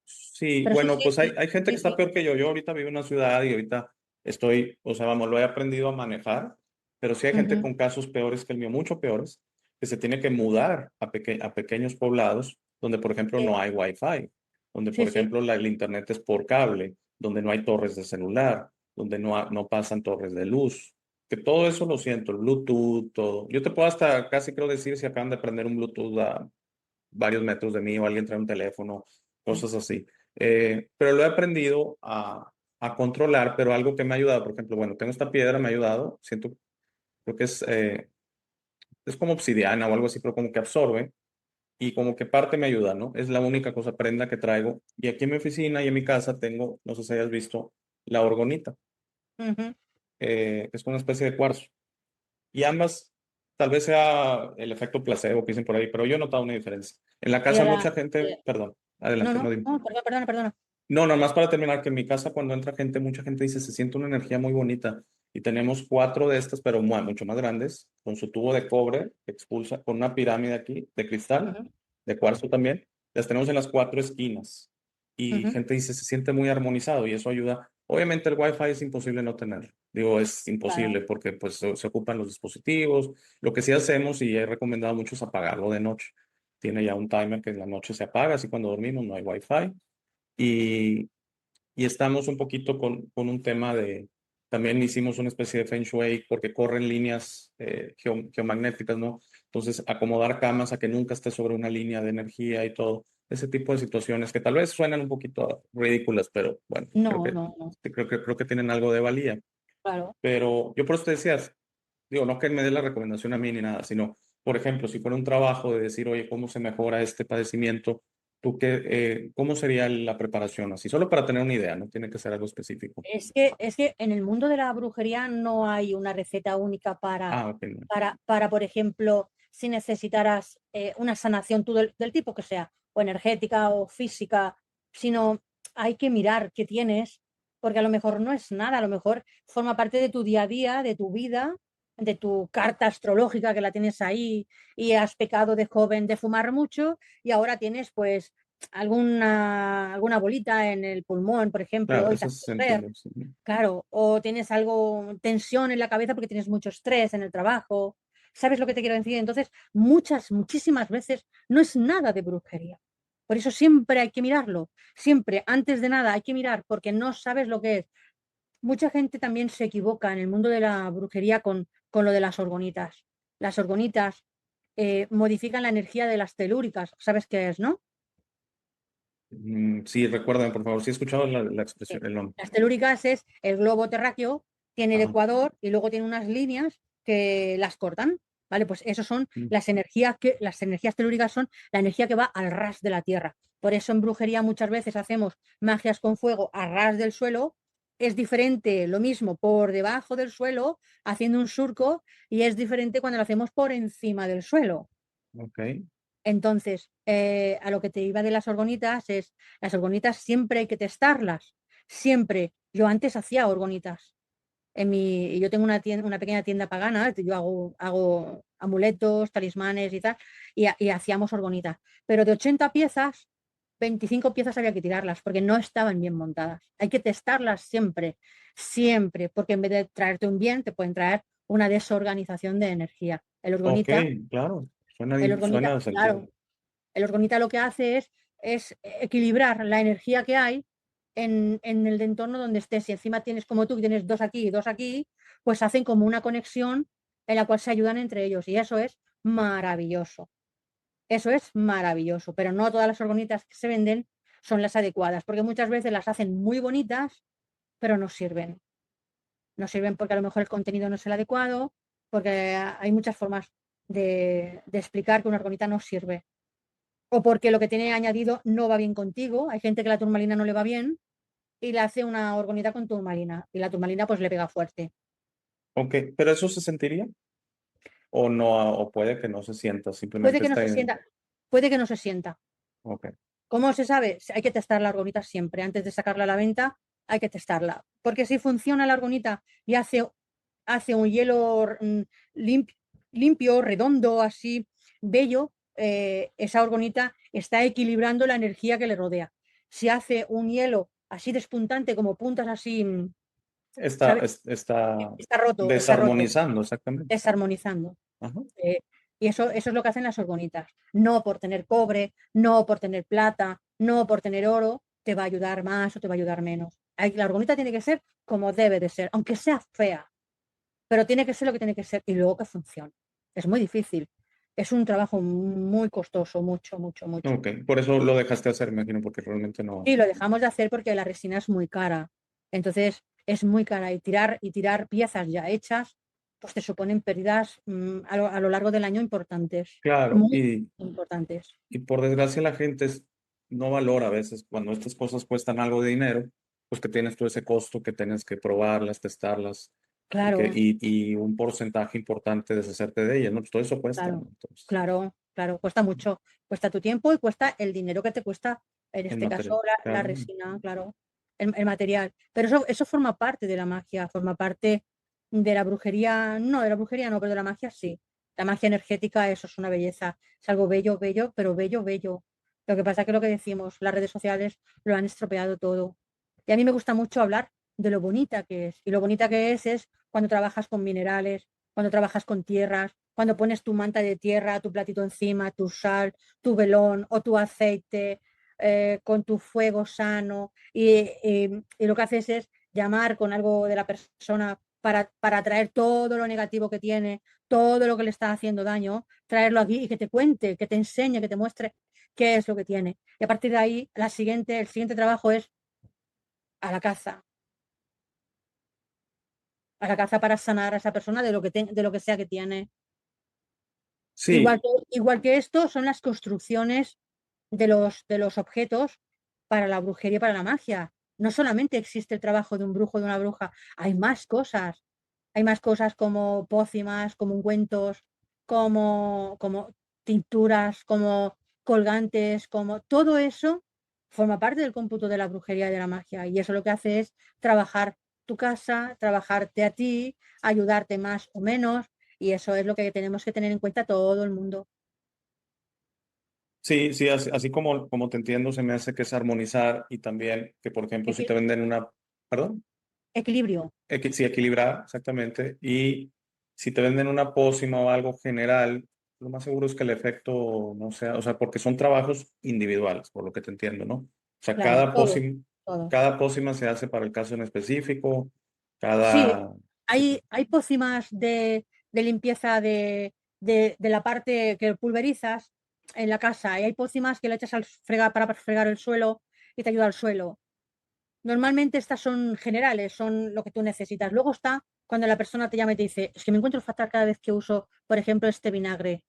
sí, Pero sí, bueno, sí, pues hay, sí, hay gente que sí, está sí. peor que yo. Yo ahorita vivo en una ciudad y ahorita estoy, o sea, vamos, lo he aprendido a manejar, pero sí hay gente Ujú. con casos peores que el mío, mucho peores, que se tiene que mudar a pequeños poblados donde, por ejemplo, Sí, no hay wifi, donde, sí, por sí. ejemplo, el internet es por cable, donde no hay torres de celular, donde no pasan torres de luz. Que todo eso lo siento, el Bluetooth, todo. Yo te puedo hasta casi creo decir si acaban de prender un Bluetooth a varios metros de mí o alguien trae un teléfono, Sí. cosas así. Pero lo he aprendido a controlar, pero algo que me ha ayudado, por ejemplo, bueno, tengo esta piedra, me ha ayudado, siento, creo que es como obsidiana o algo así, pero como que absorbe y como que parte me ayuda, ¿no? Es la única cosa prenda que traigo. Y aquí en mi oficina y en mi casa tengo, no sé si hayas visto, la orgonita, Ujú. que es una especie de cuarzo. Y ambas, tal vez sea el efecto placebo que dicen por ahí, pero yo he notado una diferencia. En la Y casa ahora, mucha gente, perdón, no, adelante, no no, dime. no, perdona, perdona, perdona. No, nada más para terminar, que en mi casa cuando entra gente, mucha gente dice, se siente una energía muy bonita. Y tenemos 4 de estas, pero mucho más grandes, con su tubo de cobre que expulsa, con una pirámide aquí de cristal, Ujú, de cuarzo también. Las tenemos en las 4 esquinas. Y ujú. gente dice, se siente muy armonizado y eso ayuda. Obviamente el Wi-Fi es imposible no tener. Digo, es imposible Claro, porque pues se ocupan los dispositivos. Lo que sí hacemos y he recomendado mucho es apagarlo de noche. Tiene ya un timer que en la noche se apaga, así cuando dormimos no hay Wi-Fi. Y, y estamos un poquito con un tema de, también hicimos una especie de Feng Shui porque corren líneas geomagnéticas, ¿no? Entonces, acomodar camas a que nunca esté sobre una línea de energía y todo, ese tipo de situaciones que tal vez suenan un poquito ridículas, pero bueno, creo no, que, no, no, creo que tienen algo de valía. claro. Pero yo por eso te decía, digo, no que me dé la recomendación a mí ni nada, sino, por ejemplo, si fuera un trabajo de decir, oye, ¿cómo se mejora este padecimiento? ¿Cómo sería la preparación? Así, solo para tener una idea, no tiene que ser algo específico. Es que en el mundo de la brujería no hay una receta única Ah, ok, no. por ejemplo, si necesitaras una sanación tú del tipo que sea, o energética o física, sino hay que mirar qué tienes, porque a lo mejor no es nada, a lo mejor forma parte de tu día a día, de tu vida, de tu carta astrológica que la tienes ahí y has pecado de joven de fumar mucho y ahora tienes pues alguna bolita en el pulmón, por ejemplo, Claro, y te eso hace se toser. entiende. Sí. Claro, o tienes algo, tensión en la cabeza porque tienes mucho estrés en el trabajo. ¿Sabes lo que te quiero decir? Entonces, muchísimas veces no es nada de brujería. Por eso siempre hay que mirarlo, siempre, antes de nada hay que mirar, porque no sabes lo que es. Mucha gente también se equivoca en el mundo de la brujería con lo de las orgonitas. Las orgonitas modifican la energía de las telúricas, ¿sabes qué es, no? Sí, recuérdame, por favor. Sí he escuchado la Sí. expresión, el nombre. Las telúricas es el globo terráqueo, tiene el Ajá. ecuador y luego tiene unas líneas que las cortan, ¿vale? Pues eso son Mm. las energías telúricas son la energía que va al ras de la tierra. Por eso en brujería muchas veces hacemos magias con fuego a ras del suelo. Es diferente lo mismo por debajo del suelo, haciendo un surco, y es diferente cuando lo hacemos por encima del suelo. Ok. Entonces, a lo que te iba de las orgonitas es, las orgonitas siempre hay que testarlas, siempre. Yo antes hacía orgonitas. Yo tengo una pequeña tienda pagana, yo hago amuletos, talismanes y tal, y hacíamos orgonitas. Pero de 80 piezas, 25 piezas había que tirarlas porque no estaban bien montadas. Hay que testarlas siempre, siempre, porque en vez de traerte un bien, te pueden traer una desorganización de energía. Ok, claro. Suena de sentido. Claro, el orgonita lo que hace es equilibrar la energía que hay en el entorno donde estés. Si encima tienes como tú, que tienes dos aquí y dos aquí, pues hacen como una conexión en la cual se ayudan entre ellos. Y eso es maravilloso. Eso es maravilloso. Pero no todas las orgonitas que se venden son las adecuadas, porque muchas veces las hacen muy bonitas, pero no sirven. No sirven porque a lo mejor el contenido no es el adecuado, porque hay muchas formas de explicar que una orgonita no sirve o porque lo que tiene añadido no va bien contigo. Hay gente que la turmalina no le va bien y le hace una orgonita con turmalina y la turmalina pues le pega fuerte. Ok, pero ¿eso se sentiría? ¿O no? ¿O puede que no se sienta? Puede Simplemente que no está se ahí. sienta, puede que no se sienta. Ok. ¿Cómo se sabe? Hay que testar la orgonita siempre. Antes de sacarla a la venta hay que testarla. Porque si funciona la orgonita y hace un hielo limpio, redondo, así, bello, esa orgonita está equilibrando la energía que le rodea. Si hace un hielo así despuntante, como puntas así, ¿sabes? Está Está roto, desarmonizando, exactamente. desarmonizando. Ajá. Eh, y eso es lo que hacen las orgonitas. No por tener cobre, no por tener plata, no por tener oro, te va a ayudar más o te va a ayudar menos. La orgonita tiene que ser como debe de ser, aunque sea fea, pero tiene que ser lo que tiene que ser y luego que funcione. Es muy difícil. Es un trabajo muy costoso, mucho, mucho, mucho. Ok, por eso lo dejaste hacer, me imagino, porque realmente no. Y lo dejamos de hacer porque la resina es muy cara. Entonces es muy cara y tirar piezas ya hechas, pues te suponen pérdidas a lo largo del año importantes, Claro, muy importantes. y por desgracia la gente no valora a veces cuando estas cosas cuestan algo de dinero, pues que tienes todo ese costo que tienes que probarlas, testarlas Claro, y un porcentaje importante deshacerte de ellas, ¿no? Pues todo eso cuesta, ¿no? claro, Entonces, claro, claro. Cuesta mucho. Cuesta tu tiempo y cuesta el dinero que te cuesta, en el este material, caso, la claro. resina, claro, el material. Pero eso forma parte de la magia, forma parte de la brujería, no, de la brujería no, pero de la magia sí. La magia energética, eso es una belleza. Es algo bello, bello, pero bello, bello. Lo que pasa es que lo que decimos, las redes sociales lo han estropeado todo. Y a mí me gusta mucho hablar de lo bonita que es. Y lo bonita que es cuando trabajas con minerales, cuando trabajas con tierras, cuando pones tu manta de tierra, tu platito encima, tu sal, tu velón o tu aceite, con tu fuego sano, y lo que haces es llamar con algo de la persona para atraer todo lo negativo que tiene, todo lo que le está haciendo daño, traerlo aquí y que te cuente, que te enseñe, que te muestre qué es lo que tiene. Y a partir de ahí, el siguiente trabajo es a la caza, a la caza para sanar a esa persona de lo que sea que tiene. Sí, Igual que esto son las construcciones de los objetos para la brujería y para la magia. No solamente existe el trabajo de un brujo o de una bruja, hay más cosas. Hay más cosas como pócimas, como ungüentos, como tinturas, como colgantes, como todo eso forma parte del cómputo de la brujería y de la magia. Y eso lo que hace es trabajar tu casa, trabajarte a ti, ayudarte más o menos. Y eso es lo que tenemos que tener en cuenta todo el mundo. sí, sí, así como te entiendo, se me hace que es armonizar y también que, por ejemplo, si Equi- te venden una, perdón, Equilibrio. sí, equilibrar, exactamente, y Si te venden una pócima o algo general, lo más seguro es que el efecto no sea, o sea, porque son trabajos individuales, por lo que te entiendo, ¿no? O sea, Claro, todos, todos. cada pócima se hace para el caso en específico, Sí, cada... Sí, hay pócimas de limpieza de la parte que pulverizas en la casa y hay pócimas que le echas al fregar para fregar el suelo y te ayuda al suelo. Normalmente estas son generales, son lo que tú necesitas. Luego está cuando la persona te llama y te dice, es que me encuentro fatal cada vez que uso, por ejemplo, este vinagre.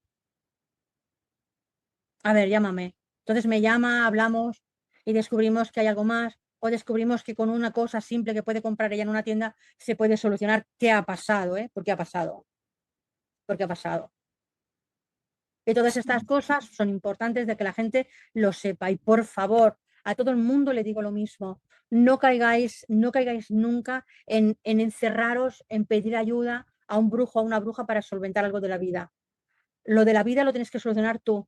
A ver, llámame. Entonces me llama, hablamos y descubrimos que hay algo más o descubrimos que con una cosa simple que puede comprar ella en una tienda se puede solucionar. ¿Qué ha pasado? ¿Por qué ha pasado? ¿Por qué ha pasado? Y todas estas cosas son importantes de que la gente lo sepa. Y por favor, a todo el mundo le digo lo mismo. No caigáis nunca en encerraros, en pedir ayuda a un brujo o a una bruja para solventar algo de la vida. Lo de la vida lo tienes que solucionar tú,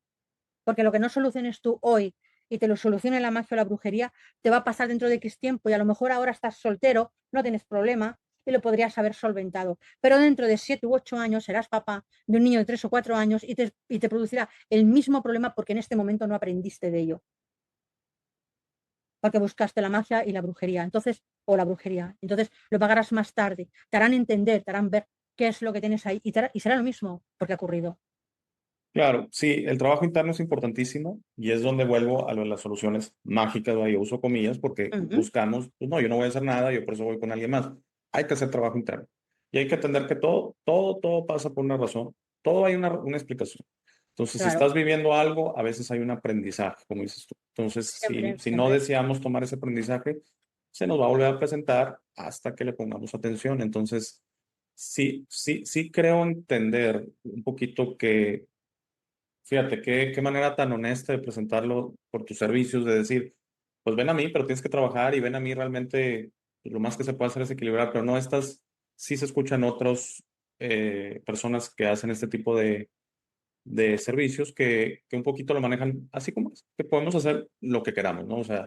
porque lo que no soluciones tú hoy y te lo solucione la magia o la brujería, te va a pasar dentro de X tiempo y a lo mejor ahora estás soltero, no tienes problema y lo podrías haber solventado. Pero dentro de 7 u 8 años serás papá de un niño de 3 o 4 años y te producirá el mismo problema porque en este momento no aprendiste de ello, porque buscaste la magia y la brujería. Entonces, o la brujería. Entonces lo pagarás más tarde. Te harán entender, te harán ver qué es lo que tienes ahí y será lo mismo porque ha ocurrido. claro, sí, el trabajo interno es importantísimo y es donde vuelvo a lo de las soluciones mágicas, yo uso comillas, porque Uh -huh. buscamos, pues no, yo no voy a hacer nada, yo por eso voy con alguien más. Hay que hacer trabajo interno y hay que entender que todo pasa por una razón, todo hay una explicación. Entonces, si Claro, estás viviendo algo, a veces hay un aprendizaje, como dices tú. Entonces, siempre, si no siempre. deseamos tomar ese aprendizaje, se nos va a volver a presentar hasta que le pongamos atención. Entonces, sí creo entender un poquito que fíjate, qué manera tan honesta de presentarlo por tus servicios, de decir, pues ven a mí, pero tienes que trabajar y ven a mí realmente, pues, lo más que se puede hacer es equilibrar, pero no estas, sí se escuchan otros personas que hacen este tipo de servicios que un poquito lo manejan así como es, que podemos hacer lo que queramos, ¿no? O sea,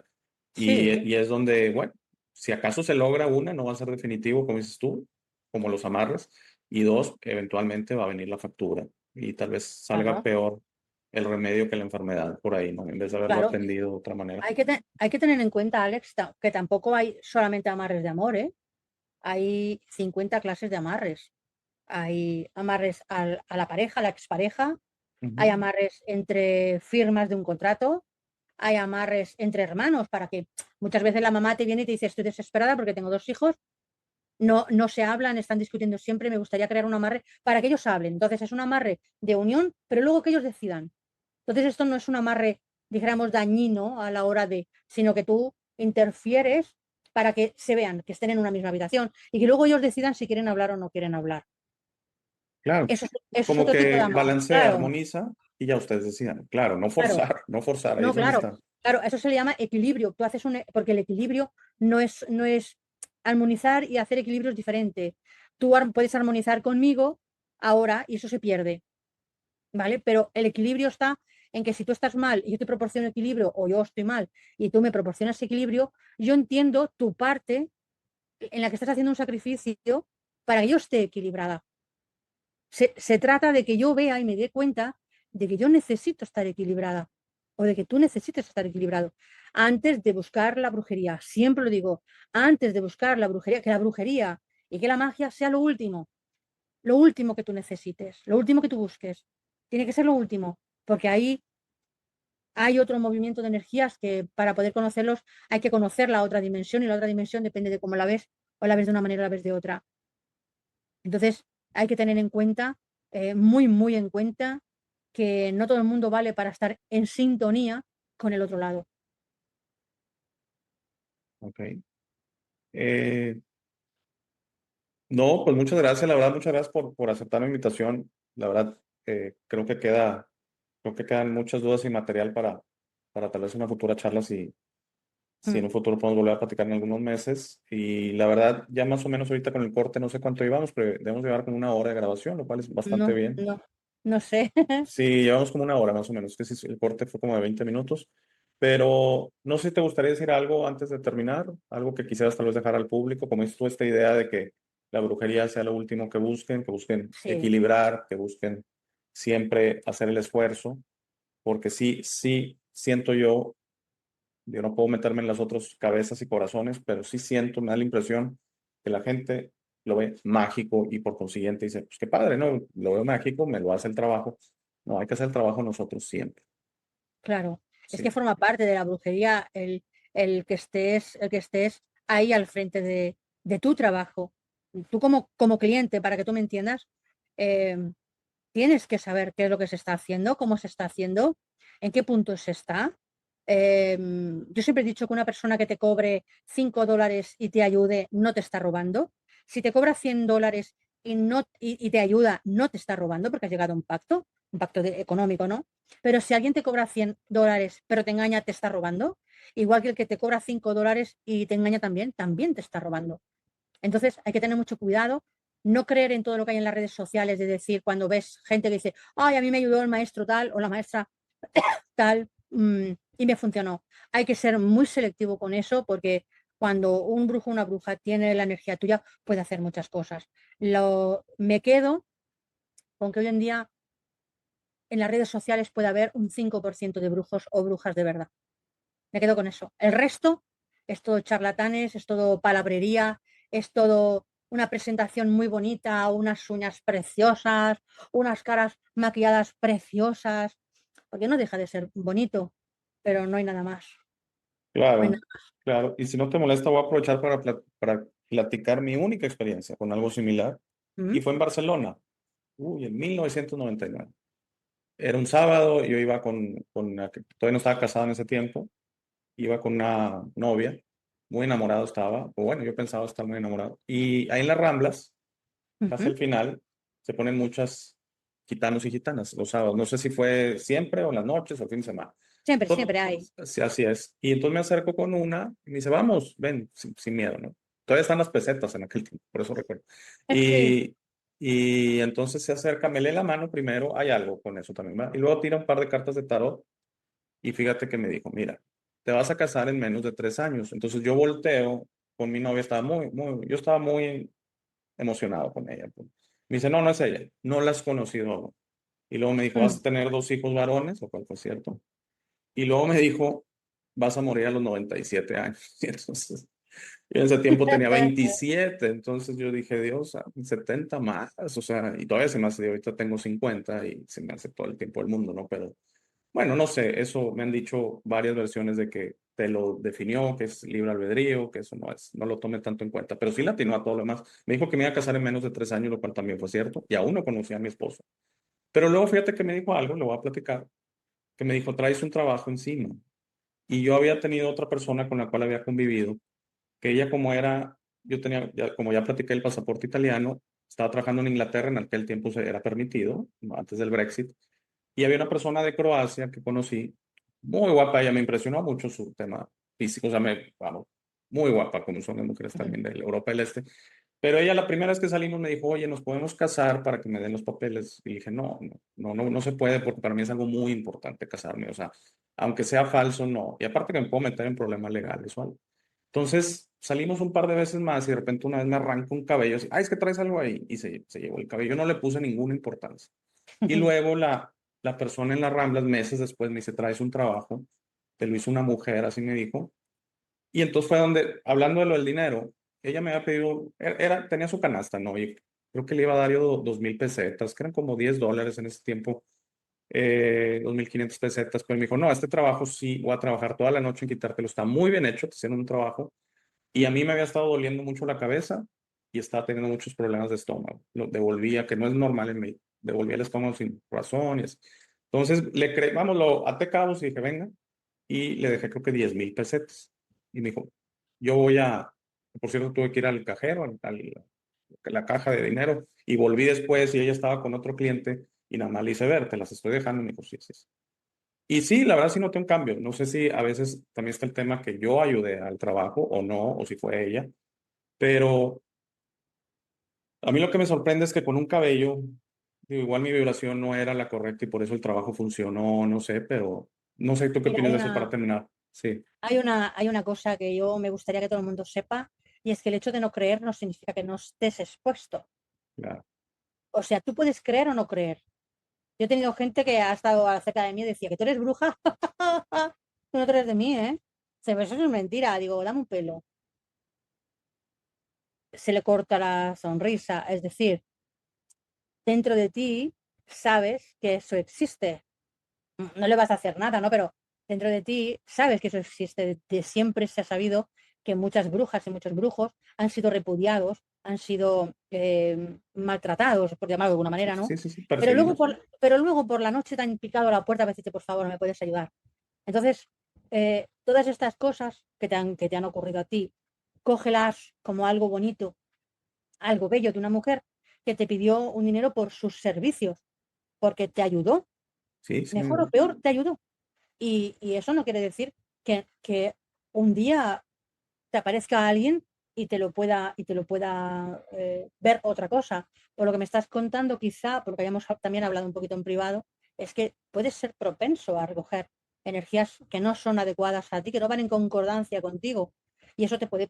Sí, y es donde, bueno, si acaso se logra una, no va a ser definitivo, como dices tú, como los amarres, y dos, eventualmente va a venir la factura y tal vez salga claro, peor el remedio que la enfermedad por ahí, ¿no? En vez de haberlo claro. atendido de otra manera. Hay que tener en cuenta, Alex, que tampoco hay solamente amarres de amor, ¿eh? Hay 50 clases de amarres. Hay amarres a la pareja, a la expareja, hay Ujú. amarres entre firmas de un contrato, hay amarres entre hermanos, para que muchas veces la mamá te viene y te dice, estoy desesperada porque tengo 2 hijos, no se hablan, están discutiendo siempre, me gustaría crear un amarre para que ellos hablen. Entonces es un amarre de unión, pero luego que ellos decidan. Entonces esto no es un amarre, dijéramos, dañino a la hora de, sino que tú interfieres para que se vean, que estén en una misma habitación y que luego ellos decidan si quieren hablar o no quieren hablar. Claro, Eso es como otro tipo de que amarre. balancea, Claro, armoniza y ya ustedes decían, claro, no claro. forzar, no forzar, ahí No, es donde claro, está. claro, eso se le llama equilibrio. Tú haces porque el equilibrio no es armonizar y hacer equilibrio es diferente. Tú puedes armonizar conmigo ahora y eso se pierde, ¿vale? Pero el equilibrio está en que si tú estás mal y yo te proporciono equilibrio o yo estoy mal y tú me proporcionas equilibrio, yo entiendo tu parte en la que estás haciendo un sacrificio para que yo esté equilibrada. Se trata de que yo vea y me dé cuenta de que yo necesito estar equilibrada o de que tú necesites estar equilibrado antes de buscar la brujería. Siempre lo digo, antes de buscar la brujería, que la brujería y que la magia sea lo último que tú necesites, lo último que tú busques. Tiene que ser lo último, porque ahí hay otro movimiento de energías que para poder conocerlos hay que conocer la otra dimensión y la otra dimensión depende de cómo la ves, o la ves de una manera o la ves de otra. Entonces, hay que tener en cuenta, muy en cuenta, que no todo el mundo vale para estar en sintonía con el otro lado. Ok. Eh, no, pues muchas gracias, la verdad, muchas gracias por aceptar la invitación. La verdad, creo que quedan muchas dudas y material para tal vez una futura charla si Mm. en un futuro podemos volver a platicar en algunos meses. Y la verdad, ya más o menos ahorita con el corte, no sé cuánto llevamos, pero debemos llevar como una hora de grabación, lo cual es bastante No, bien. no, no sé. Sí, llevamos como una hora más o menos, que sí, el corte fue como de 20 minutos. Pero no sé si te gustaría decir algo antes de terminar, algo que quisieras tal vez dejar al público, como es tú esta idea de que la brujería sea lo último que busquen Sí, equilibrar, que busquen siempre hacer el esfuerzo, porque sí, sí siento yo no puedo meterme en las otras cabezas y corazones, pero sí siento, me da la impresión que la gente lo ve mágico y por consiguiente dice, pues qué padre, ¿no? Lo veo mágico, me lo hace el trabajo. No, hay que hacer el trabajo nosotros siempre. claro. Es que Sí, forma parte de la brujería el que estés ahí al frente de tu trabajo. Tú como cliente, para que tú me entiendas, em, tienes que saber qué es lo que se está haciendo, cómo se está haciendo, en qué punto se está. Yo siempre he dicho que una persona que te cobre $5 y te ayude no te está robando. Si te cobra $100 y, no, y te ayuda, no te está robando porque has llegado a un pacto económico, ¿no? Pero si alguien te cobra $100 pero te engaña, te está robando. Igual que el que te cobra $5 y te engaña también, también te está robando. Entonces hay que tener mucho cuidado, no creer en todo lo que hay en las redes sociales, de decir cuando ves gente que dice, ay, a mí me ayudó el maestro tal o la maestra tal y me funcionó. Hay que ser muy selectivo con eso porque cuando un brujo o una bruja tiene la energía tuya, puede hacer muchas cosas. Me quedo con que hoy en día en las redes sociales puede haber un 5% de brujos o brujas de verdad. Me quedo con eso. El resto es todo charlatanes, es todo palabrería, es todo una presentación muy bonita, unas uñas preciosas, unas caras maquilladas preciosas, porque no deja de ser bonito, pero no hay nada más. No hay claro, nada. claro. Y si no te molesta, voy a aprovechar para platicar mi única experiencia con algo similar. ¿Mm? Y fue en Barcelona, en 1999. Era un sábado, yo iba con la que todavía no estaba casado en ese tiempo, iba con una novia, muy enamorado estaba, o bueno, yo pensaba estar muy enamorado. Y ahí en las Ramblas, casi Ujú. al final, se ponen muchas gitanos y gitanas los sábados. No sé si fue siempre o en las noches o el fin de semana. Siempre, Entonces, siempre hay. sí, así es. Y entonces me acerco con una y me dice, vamos, ven, sin miedo, ¿no? Todavía están las pesetas en aquel tiempo, por eso recuerdo. Sí. Y, y entonces se acerca, me lee la mano primero, hay algo con eso también, ¿va? Y luego tira un par de cartas de tarot y fíjate que me dijo, mira, te vas a casar en menos de 3 años. Entonces yo volteo con mi novia, yo estaba muy emocionado con ella, pues. Me dice, no, no es ella, no la has conocido aún. Y luego me dijo, vas Mm. a tener 2 hijos varones, lo cual fue cierto. Y luego me dijo, vas a morir a los 97 años. Y entonces, yo en ese tiempo tenía 27, entonces yo dije, Dios, 70 más, o sea, y todavía se me hace, ahorita tengo 50 y se me hace todo el tiempo del mundo, ¿no? Pero bueno, no sé, eso me han dicho varias versiones de que te lo definió, que es libre albedrío, que eso no es, no lo tome tanto en cuenta, pero sí latino a todo lo demás. Me dijo que me iba a casar en menos de 3 años, lo cual también fue cierto, y aún no conocía a mi esposo. Pero luego fíjate que me dijo algo, lo voy a platicar, que me dijo, traes un trabajo encima. Y yo había tenido otra persona con la cual había convivido, que ella como era, yo tenía, como ya platiqué el pasaporte italiano, estaba trabajando en Inglaterra, en aquel tiempo se era permitido, ¿no? Antes del Brexit, y había una persona de Croacia que conocí, muy guapa, ella me impresionó mucho su tema físico, o sea, vamos, muy guapa, como son las mujeres también de Europa del Este. Pero ella la primera vez que salimos me dijo, oye, nos podemos casar para que me den los papeles. Y dije, no se puede porque para mí es algo muy importante casarme. O sea, aunque sea falso, no. Y aparte que me puedo meter en problemas legales o algo. Entonces salimos un par de veces más y de repente una vez me arranca un cabello así, ay, es que traes algo ahí. Y se llevó el cabello. Yo no le puse ninguna importancia. Y luego la persona en las Ramblas, meses después, me dice, traes un trabajo. Te lo hizo una mujer, así me dijo. Y entonces fue donde, hablando de lo del dinero, ella me había pedido, tenía su canasta, ¿no? Y creo que le iba a dar yo 2,000 pesetas, que eran como $10 en ese tiempo, 2,500 pesetas. Pero me dijo, no, este trabajo sí, voy a trabajar toda la noche en quitártelo, está muy bien hecho, te hicieron un trabajo. Y a mí me había estado doliendo mucho la cabeza y estaba teniendo muchos problemas de estómago. Lo devolvía, que no es normal en mí, devolvía el estómago sin razón y así. Entonces, vamos, lo até cabos y dije, venga, y le dejé creo que 10,000 pesetas. Y me dijo, yo por cierto, tuve que ir al cajero, la caja de dinero, y volví después y ella estaba con otro cliente y nada más le hice ver, te las estoy dejando. Y me dijo, sí, sí, sí. Y sí, la verdad sí noté un cambio. No sé si a veces también está el tema que yo ayudé al trabajo o no, o si fue ella, pero a mí lo que me sorprende es que con un cabello, digo, igual mi vibración no era la correcta y por eso el trabajo funcionó, no sé, pero no sé, ¿tú qué Mira, opinas de eso para terminar? Sí. hay una cosa que yo me gustaría que todo el mundo sepa, Y es que el hecho de no creer no significa que no estés expuesto. claro. O sea, tú puedes creer o no creer. Yo he tenido gente que ha estado cerca de mí y decía que tú eres bruja. Tú no eres de mí, ¿eh? Se ve, eso es mentira. Digo, dame un pelo. Se le corta la sonrisa. Es decir, dentro de ti sabes que eso existe. No le vas a hacer nada, ¿no? Pero dentro de ti sabes que eso existe. De siempre se ha sabido que muchas brujas y muchos brujos han sido repudiados, han sido maltratados, por llamarlo de alguna Sí, manera, ¿no? sí, sí, sí, perseguidos. Pero luego por la noche te han picado a la puerta a veces, por favor, ¿me puedes ayudar? Entonces, todas estas cosas que te han ocurrido a ti, cógelas como algo bonito, algo bello de una mujer que te pidió un dinero por sus servicios, porque te ayudó, Sí, sí, mejor o peor, te ayudó. Y eso no quiere decir que un día te aparezca alguien y te lo pueda ver otra cosa. Por lo que me estás contando, quizá, porque habíamos también hablado un poquito en privado, es que puedes ser propenso a recoger energías que no son adecuadas a ti, que no van en concordancia contigo. Y eso te puede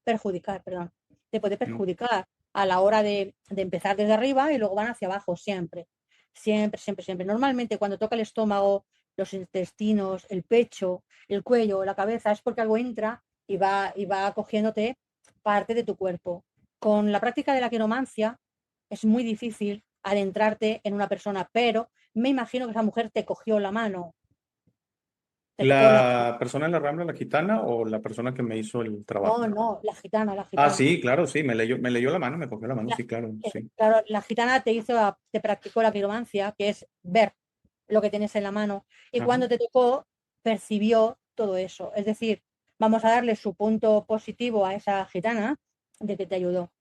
perjudicar, perdón. Te puede mm, perjudicar a la hora de empezar desde arriba y luego van hacia abajo siempre. Siempre, siempre, siempre. Normalmente cuando toca el estómago, los intestinos, el pecho, el cuello, la cabeza, es porque algo entra y va cogiéndote parte de tu cuerpo. Con la práctica de la quiromancia es muy difícil adentrarte en una persona, pero me imagino que esa mujer te cogió la mano, te tocó la mano. ¿La persona en la Rambla, la gitana, o la persona que me hizo el No, trabajo? no, la gitana, la Ah, gitana. sí, claro, sí, me leyó la mano, me cogió la mano, La, sí, claro, sí. claro, la gitana te practicó la quiromancia, que es ver lo que tienes en la mano, y Ajá. cuando te tocó, percibió todo eso. Es decir, vamos a darle su punto positivo a esa gitana de que te ayudó.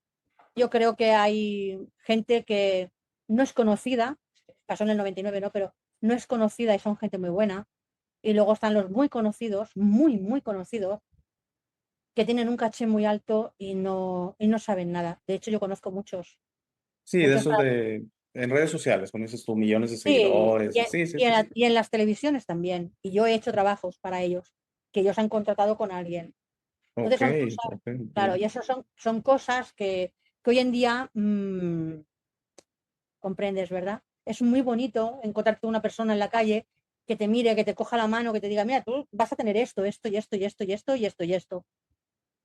Yo creo que hay gente que no es conocida, pasó en el 99, ¿no? Pero no es conocida y son gente muy buena. Y luego están los muy conocidos, muy, muy conocidos, que tienen un caché muy alto y no saben nada. De hecho, yo conozco muchos, Sí, de muchos. esos en redes sociales, con esos tus millones de Sí, seguidores. Sí, sí, y sí, en, sí. y en las televisiones también. Y yo he hecho trabajos para ellos, que ellos han contratado con alguien. Entonces Ok, son cosas, ok, claro, entiendo. y eso son cosas que hoy en día comprendes, ¿verdad? Es muy bonito encontrarte una persona en la calle que te mire, que te coja la mano, que te diga, mira, tú vas a tener esto, esto y esto y esto y esto y esto y esto.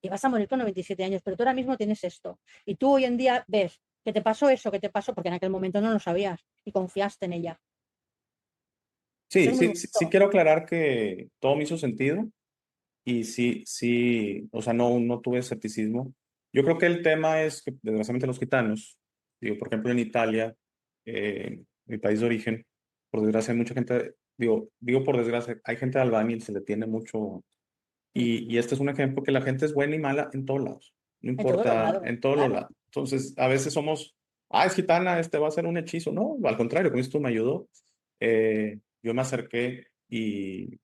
Y vas a morir con 97 años, pero tú ahora mismo tienes esto. Y tú hoy en día ves que te pasó eso, que te pasó, porque en aquel momento no lo sabías y confiaste en ella. Eso Sí, es muy sí, sí, sí bonito. quiero aclarar que todo me hizo sentido y sí, sí, o sea, no tuve escepticismo. Yo creo que el tema es que, desgraciadamente, los gitanos, digo, por ejemplo, en Italia, mi país de origen, por desgracia, hay mucha gente, digo por desgracia, hay gente de Albania y se le tiene mucho. Mm. Y este es un ejemplo que la gente es buena y mala en todos lados, no En todos los importa, lados, en todos los claro. lados. Entonces, a veces somos, es gitana, este va a ser un hechizo. No, al contrario, con esto me ayudó. Yo me acerqué y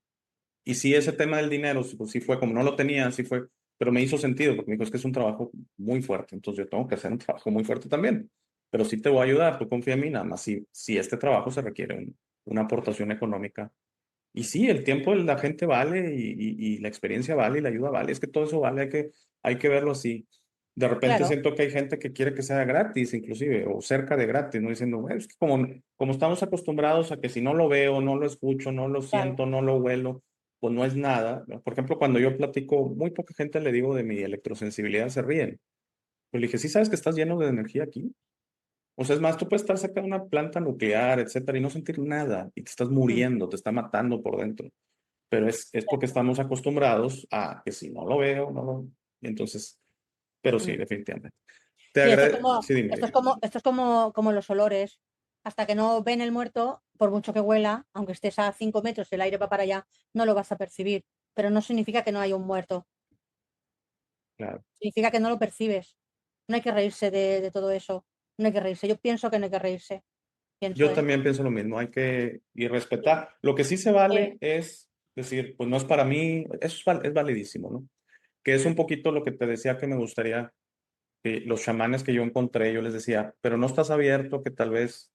sí, ese tema del dinero, pues sí fue como no lo tenía, sí fue, pero me hizo sentido porque me dijo, es que es un trabajo muy fuerte, entonces yo tengo que hacer un trabajo muy fuerte también. Pero sí te voy a ayudar, tú confía en mí, nada más si este trabajo se requiere una aportación económica. Y sí, el tiempo de la gente vale y la experiencia vale y la ayuda vale. Es que todo eso vale, hay que verlo así. De repente Claro, siento que hay gente que quiere que sea gratis, inclusive, o cerca de gratis, ¿no? Diciendo, "Bueno, es que como estamos acostumbrados a que si no lo veo, no lo escucho, no lo claro. siento, no lo huelo, pues no es nada. ¿No? Por ejemplo, cuando yo platico, muy poca gente le digo de mi electrosensibilidad, se ríen. Pero le dije, ¿sí sabes que estás lleno de energía aquí? O sea, es más, tú puedes estar cerca de una planta nuclear, etcétera, y no sentir nada, y te estás Mm. muriendo, te está matando por dentro, pero es porque estamos acostumbrados a que si no lo veo, no lo... Entonces, pero sí, Mm. definitivamente. Te Sí, esto es agradezco. como, Sí, dime, esto es dime. como, esto es como los olores. Hasta que no ven el muerto, por mucho que huela, aunque estés a 5 metros y el aire va para allá, no lo vas a percibir. Pero no significa que no haya un muerto. Claro. Significa que no lo percibes. No hay que reírse de todo eso. No hay que reírse. Yo pienso que no hay que reírse. Pienso, Yo ¿eh? también pienso lo mismo, hay que y Sí, respetar. Lo que sí se sí, vale es decir, pues no es para mí, eso es validísimo, ¿no? Que es un poquito lo que te decía que me gustaría, que los chamanes que yo encontré, yo les decía, pero no estás abierto, que tal vez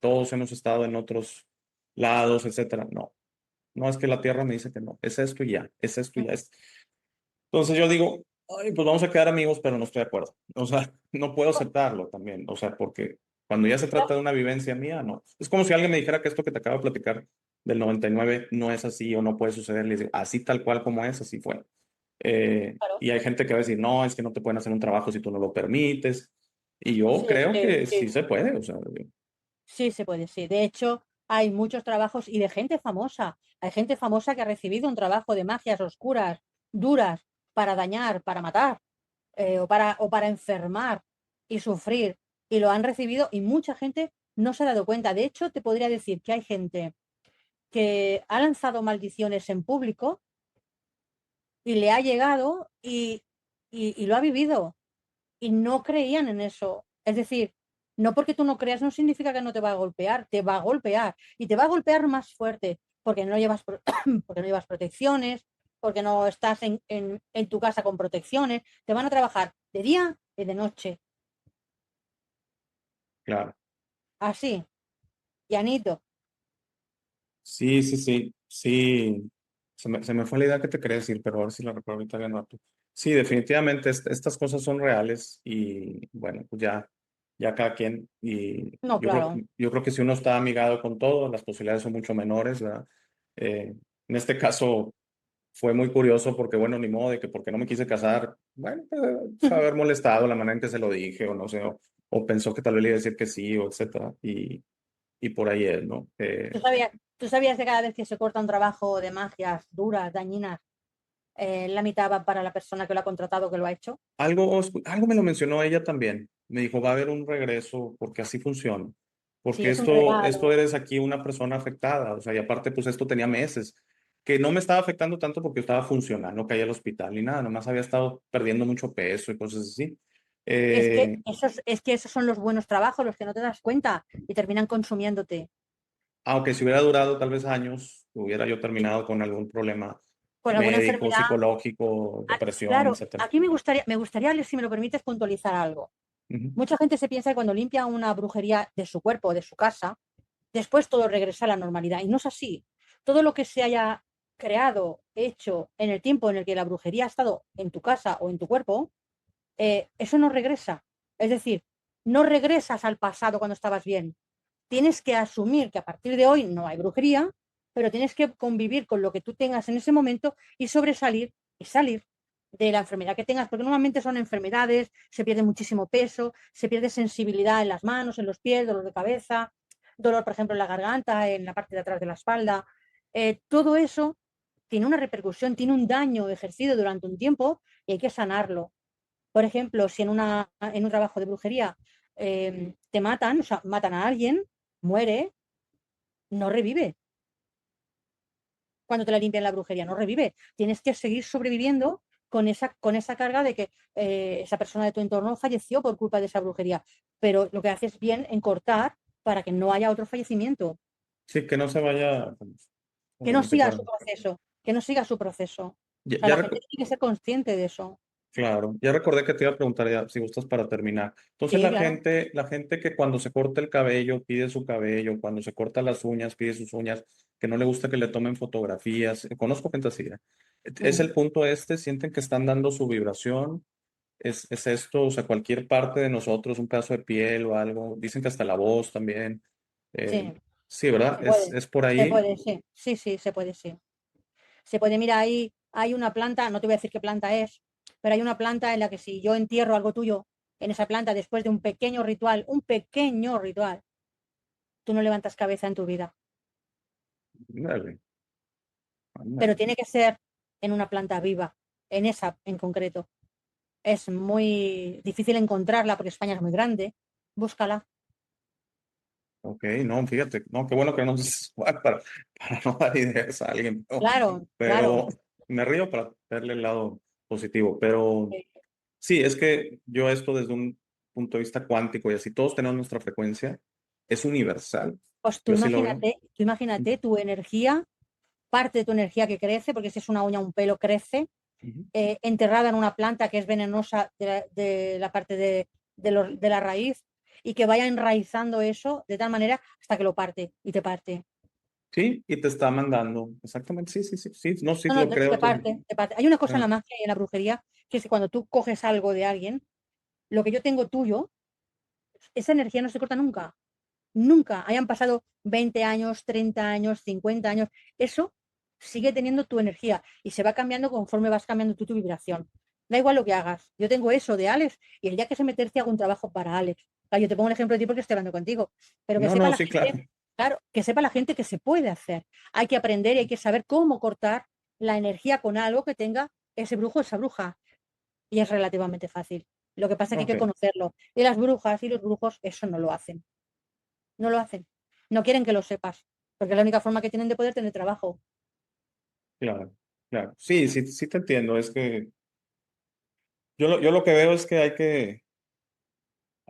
todos hemos estado en otros lados, etcétera. No, no es que la tierra me dice que no, es esto y ya, es esto y mm, ya. Entonces yo digo, ay, pues vamos a quedar amigos, pero no estoy de acuerdo. O sea, no puedo aceptarlo también. O sea, porque cuando ya se trata de una vivencia mía, no. Es como si alguien me dijera que esto que te acabo de platicar del 99 no es así o no puede suceder. Le digo, así tal cual como es, así fue. Claro. Y hay gente que va a decir, no, es que no te pueden hacer un trabajo si tú no lo permites. Y yo Sí, creo sí, que sí sí. se puede. O sea, Sí, se puede, sí. De hecho, hay muchos trabajos y de gente famosa. Hay gente famosa que ha recibido un trabajo de magias oscuras, duras, para dañar, para matar, o para enfermar y sufrir. Y lo han recibido y mucha gente no se ha dado cuenta. De hecho, te podría decir que hay gente que ha lanzado maldiciones en público y le ha llegado y lo ha vivido y no creían en eso. Es decir, no porque tú no creas no significa que no te va a golpear, te va a golpear y te va a golpear más fuerte porque no llevas, porque no llevas protecciones, porque no estás en tu casa con protecciones, te van a trabajar de día y de noche, claro. así, llanito. Sí, sí, sí, sí. Se me fue la idea que te quería decir, pero ahora sí la recuerdo ahorita bien rápido. Sí, definitivamente estas cosas son reales y bueno, pues ya cada quien. Y No, claro. yo creo que si uno está amigado con todo, las posibilidades son mucho menores, ¿verdad? En este caso fue muy curioso porque, bueno, ni modo de que porque no me quise casar, bueno, pues haber molestado la manera en que se lo dije o no sé, o pensó que tal vez le iba a decir que sí o etcétera. Y por ahí es, ¿no? Tú sabías que cada vez que se corta un trabajo de magias duras, dañinas, la mitad va para la persona que lo ha contratado, que lo ha hecho? Algo me lo mencionó ella también. Me dijo, va a haber un regreso porque así funciona. Sí, Porque es un esto regalo. eres aquí una persona afectada. O sea, y aparte, pues esto tenía meses. Que no me estaba afectando tanto porque yo estaba funcionando, caí al hospital y nada, nomás había estado perdiendo mucho peso y cosas así. Eh, Es que esos son los buenos trabajos, los que no te das cuenta y terminan consumiéndote. Aunque si hubiera durado tal vez años, hubiera yo terminado con algún problema Con alguna médico, enfermedad. psicológico, Ah, depresión, claro, etcétera. aquí me gustaría, si me lo permites, puntualizar algo. Ujú. Mucha gente se piensa que cuando limpia una brujería de su cuerpo o de su casa, después todo regresa a la normalidad. Y no es así. Todo lo que se haya creado, hecho en el tiempo en el que la brujería ha estado en tu casa o en tu cuerpo, eso no regresa. Es decir, no regresas al pasado cuando estabas bien. Tienes que asumir que a partir de hoy no hay brujería, pero tienes que convivir con lo que tú tengas en ese momento y sobresalir y salir de la enfermedad que tengas, porque normalmente son enfermedades, se pierde muchísimo peso, se pierde sensibilidad en las manos, en los pies, dolor de cabeza, dolor, por ejemplo, en la garganta, en la parte de atrás de la espalda. Todo eso tiene una repercusión, tiene un daño ejercido durante un tiempo y hay que sanarlo. Por ejemplo, si en un trabajo de brujería te matan, o sea, matan a alguien, muere, no revive. Cuando te la limpian la brujería, no revive. Tienes que seguir sobreviviendo con esa carga de que esa persona de tu entorno falleció por culpa de esa brujería. Pero lo que haces bien en cortar para que no haya otro fallecimiento, Sí, que no se vaya, que no obviamente, siga claro. su proceso, que no siga su proceso. Ya, O sea, ya, la gente tiene que ser consciente de eso. claro, ya recordé que te iba a preguntar ya, si gustas para terminar. Entonces Sí, claro. la gente que cuando se corta el cabello pide su cabello, cuando se corta las uñas pide sus uñas, que no le gusta que le tomen fotografías. Conozco gente así. Es Mm. el punto este, sienten que están dando su vibración. Es esto, o sea, cualquier parte de nosotros, un pedazo de piel o algo. Dicen que hasta la voz también. Eh, Sí, sí, ¿verdad? se puede. Es por Se ahí. puede, sí. Sí, sí, se puede, sí. Se puede, mira, ahí hay una planta, no te voy a decir qué planta es, pero hay una planta en la que si yo entierro algo tuyo en esa planta después de un pequeño ritual, tú no levantas cabeza en tu vida. Ándale, Pero ándale. tiene que ser en una planta viva, en esa en concreto. Es muy difícil encontrarla porque España es muy grande. Búscala. Ok, no, fíjate, no, qué bueno que no nos para no dar ideas a alguien, Claro, claro. pero me río para verle el lado positivo, pero Eh, sí, es que yo esto desde un punto de vista cuántico y así todos tenemos nuestra frecuencia, es universal, Pues yo así lo veo. tú imagínate tu energía, parte de tu energía que crece, porque si es una uña, un pelo crece, Ujú. enterrada en una planta que es venenosa de la parte de la raíz y que vaya enraizando eso de tal manera hasta que lo parte y te parte. Sí, y te está mandando. Exactamente, sí, sí, sí, sí. No, sí, No, no, lo creo. te parte, te parte. Hay una cosa en Ah, la magia y en la brujería, que es que cuando tú coges algo de alguien, lo que yo tengo tuyo, esa energía no se corta nunca. Nunca. Hayan pasado 20 años, 30 años, 50 años. Eso sigue teniendo tu energía y se va cambiando conforme vas cambiando tú tu vibración. Da igual lo que hagas. Yo tengo eso de Alex y el día que se meterse hago un trabajo para Alex. Claro, yo te pongo un ejemplo de ti porque estoy hablando contigo, pero que no, sepa no, la sí, claro. gente, claro, que sepa la gente que se puede hacer. Hay que aprender y hay que saber cómo cortar la energía con algo que tenga ese brujo o esa bruja. Y es relativamente fácil. Lo que pasa es que hay que Ok, conocerlo. Y las brujas y los brujos eso no lo hacen. No lo hacen. No quieren que lo sepas, porque es la única forma que tienen de poder tener trabajo. claro, claro. Sí, sí, sí te entiendo. Es que yo lo que veo es que hay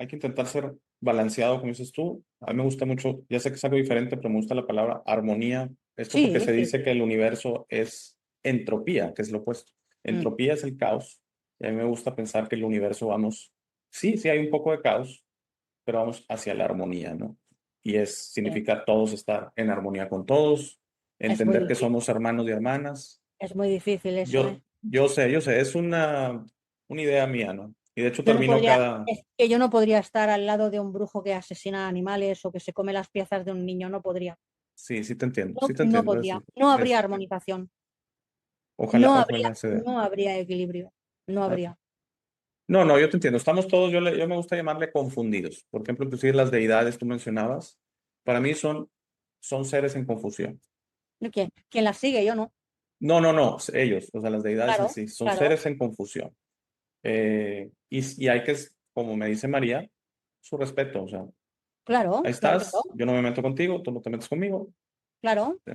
que intentar ser balanceado, como dices tú. A mí me gusta mucho, ya sé que es algo diferente, pero me gusta la palabra armonía. Esto porque Sí, se sí, dice sí. que el universo es entropía, que es lo opuesto. Mm, Entropía es el caos. Y a mí me gusta pensar que el universo vamos, sí, sí hay un poco de caos, pero vamos hacia la armonía, ¿no? Y sí. significa todos estar en armonía con todos, Es muy entender que difícil. somos hermanos y hermanas. Es muy difícil eso, ¿eh? Yo sé, es una idea mía, ¿no? Y de hecho Yo no termino podría, cada, es que yo no podría estar al lado de un brujo que asesina animales o que se come las piezas de un niño, no podría. sí, No, sí te no entiendo, podría. No habría es, armonización. ojalá, ojalá se dé. No habría equilibrio. No Ah, habría. no, no, yo te entiendo, estamos todos, yo me gusta llamarle confundidos. Por ejemplo, inclusive las deidades tú mencionabas, para mí son seres en confusión. ¿Quién las sigue? Yo no. No, no, no, ellos, o sea, las deidades en Claro, sí, son claro, seres en confusión. Y hay que, como me dice María, su respeto, o sea, ahí claro, claro, claro, estás, yo no me meto contigo, tú no te metes conmigo. claro. Sí,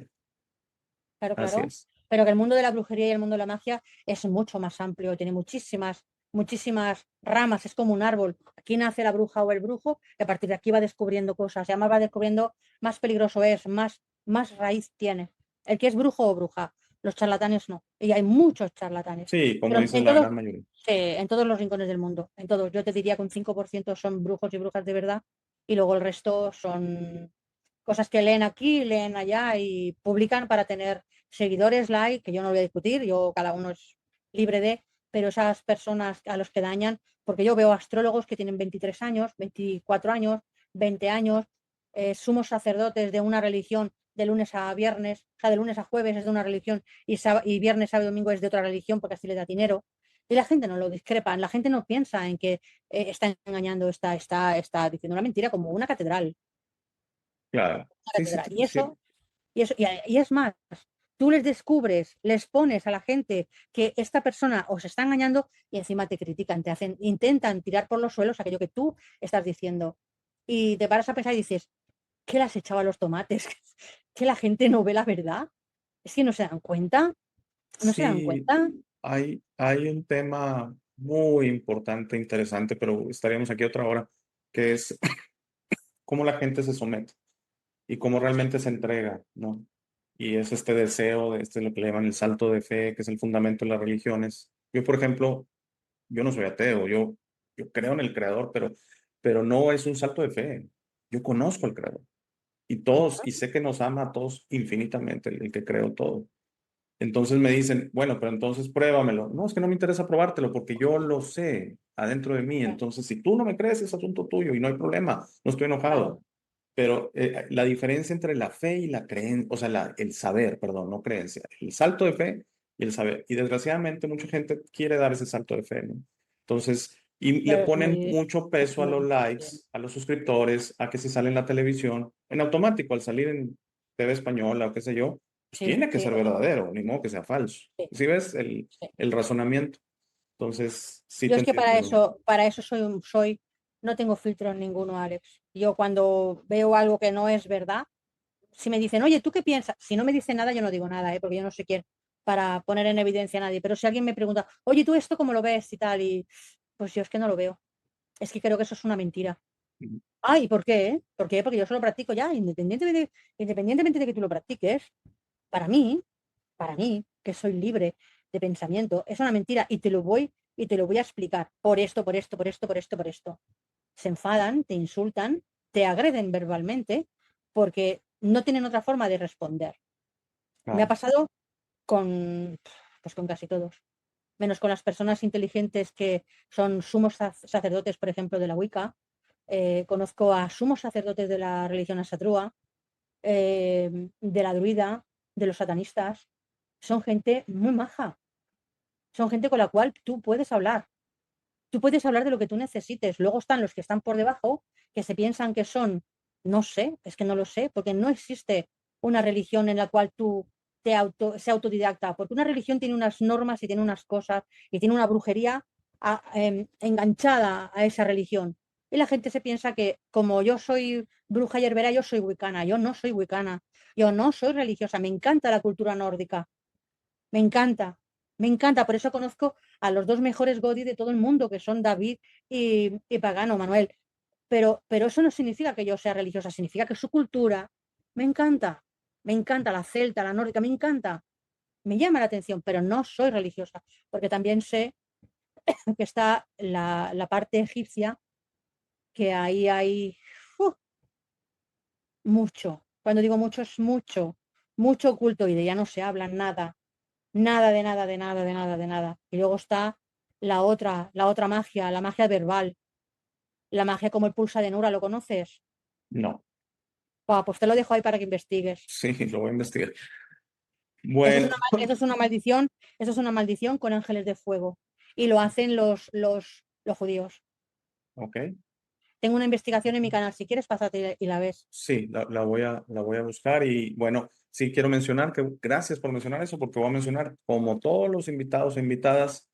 Claro, así claro. es. Pero que el mundo de la brujería y el mundo de la magia es mucho más amplio, tiene muchísimas, muchísimas ramas, es como un árbol. Aquí nace la bruja o el brujo, y a partir de aquí va descubriendo cosas, y además va descubriendo más peligroso es, más raíz tiene. El que es brujo o bruja, los charlatanes no. Y hay muchos charlatanes. Sí, como Pero dices, la gran mayoría. en todos los rincones del mundo, en todos. Yo te diría que un 5% son brujos y brujas de verdad, y luego el resto son cosas que leen aquí, leen allá y publican para tener seguidores, like, que yo no voy a discutir, yo cada uno es libre de, pero esas personas a los que dañan, porque yo veo astrólogos que tienen 23 años, 24 años, 20 años, sumos sacerdotes de una religión de lunes a viernes, o sea, de lunes a jueves es de una religión y viernes, sábado y domingo es de otra religión porque así le da dinero. Y la gente no lo discrepa, la gente no piensa en que está engañando, está diciendo una mentira como una catedral. Claro. Una Sí, sí, catedral. sí. Y es más, tú les descubres, les pones a la gente que esta persona os está engañando y encima te critican, te hacen, intentan tirar por los suelos aquello que tú estás diciendo. Y te paras a pensar y dices, ¿qué las echaba a los tomates? ¿Que la gente no ve la verdad? Es que no se dan cuenta, no se dan Sí, cuenta. hay un tema muy importante, interesante, pero estaríamos aquí otra hora, que es cómo la gente se somete y cómo realmente se entrega, ¿no? Y es este deseo, lo que le llaman el salto de fe, que es el fundamento de las religiones. Yo, por ejemplo, yo no soy ateo, yo creo en el creador, pero no es un salto de fe. Yo conozco al creador y sé que nos ama a todos infinitamente, el que creó todo. Entonces me dicen, bueno, pero entonces pruébamelo. No, es que no me interesa probártelo porque yo lo sé adentro de mí. Entonces, si tú no me crees, es asunto tuyo y no hay problema. No estoy enojado. Claro, Pero la diferencia entre la fe y la creencia, o sea, el saber, perdón, no creencia, el salto de fe y el saber. Y desgraciadamente mucha gente quiere dar ese salto de fe, ¿no? Entonces, y le pero ponen mucho es peso a muy los likes, difícil. a los suscriptores, a que si sale en la televisión, en automático, al salir en TV española o qué sé yo, pues Sí, tiene que sí, ser verdadero, ni modo que sea falso. sí, ¿Sí ves sí. el razonamiento? Entonces, sí Yo te es que entiendo. para eso no tengo filtro en ninguno, Alex. Yo cuando veo algo que no es verdad, si me dicen, oye, ¿tú qué piensas? Si no me dice nada, yo no digo nada, ¿eh? Porque yo no sé quién para poner en evidencia a nadie. Pero si alguien me pregunta, oye, ¿tú esto cómo lo ves? Y tal, y pues yo es que no lo veo. Es que creo que eso es una mentira. Ay, ¿por qué? ¿Por qué? Porque yo solo practico ya, independientemente de que tú lo practiques. Para mí, para mí, que soy libre de pensamiento, es una mentira y te lo voy a explicar por esto, por esto, por esto, por esto, por esto. Se enfadan, te insultan, te agreden verbalmente, porque no tienen otra forma de responder. Me ha Claro. pasado con, pues con casi todos, menos con las personas inteligentes que son sumos sacerdotes, por ejemplo, de la Wicca. Conozco a sumos sacerdotes de la religión asatrúa, de la druida, de los satanistas. Son gente muy maja, son gente con la cual tú puedes hablar. Tú puedes hablar de lo que tú necesites. Luego están los que están por debajo, que se piensan que son, no sé, es que no lo sé, porque no existe una religión en la cual tú sea autodidacta, porque una religión tiene unas normas y tiene unas cosas y tiene una brujería enganchada a esa religión. Y la gente se piensa que como yo soy bruja y herbera, yo soy wicana. Yo no soy wicana, yo no soy religiosa. Me encanta la cultura nórdica, me encanta, me encanta. Por eso conozco a los dos mejores Godi de todo el mundo, que son David y Pagano, Manuel. Pero eso no significa que yo sea religiosa, significa que su cultura me encanta la celta, la nórdica, me encanta, me llama la atención, pero no soy religiosa, porque también sé que está la parte egipcia, que ahí hay ¡uh! Mucho. Cuando digo mucho, es mucho, mucho oculto y de ella no se habla nada. Nada de nada, de nada, de nada, de nada. Y luego está la otra magia, la magia verbal, la magia como el pulsa de Nura, ¿lo conoces? No, Buah, pues te lo dejo ahí para que investigues. sí, lo voy a investigar. Eso es Bueno, eso es una maldición, eso es una maldición con ángeles de fuego. Y lo hacen los judíos. ok. Tengo una investigación en mi canal, si quieres, pásate y la ves. Sí, la voy a buscar y bueno, sí quiero mencionar que gracias por mencionar eso porque voy a mencionar como todos los invitados e invitadas,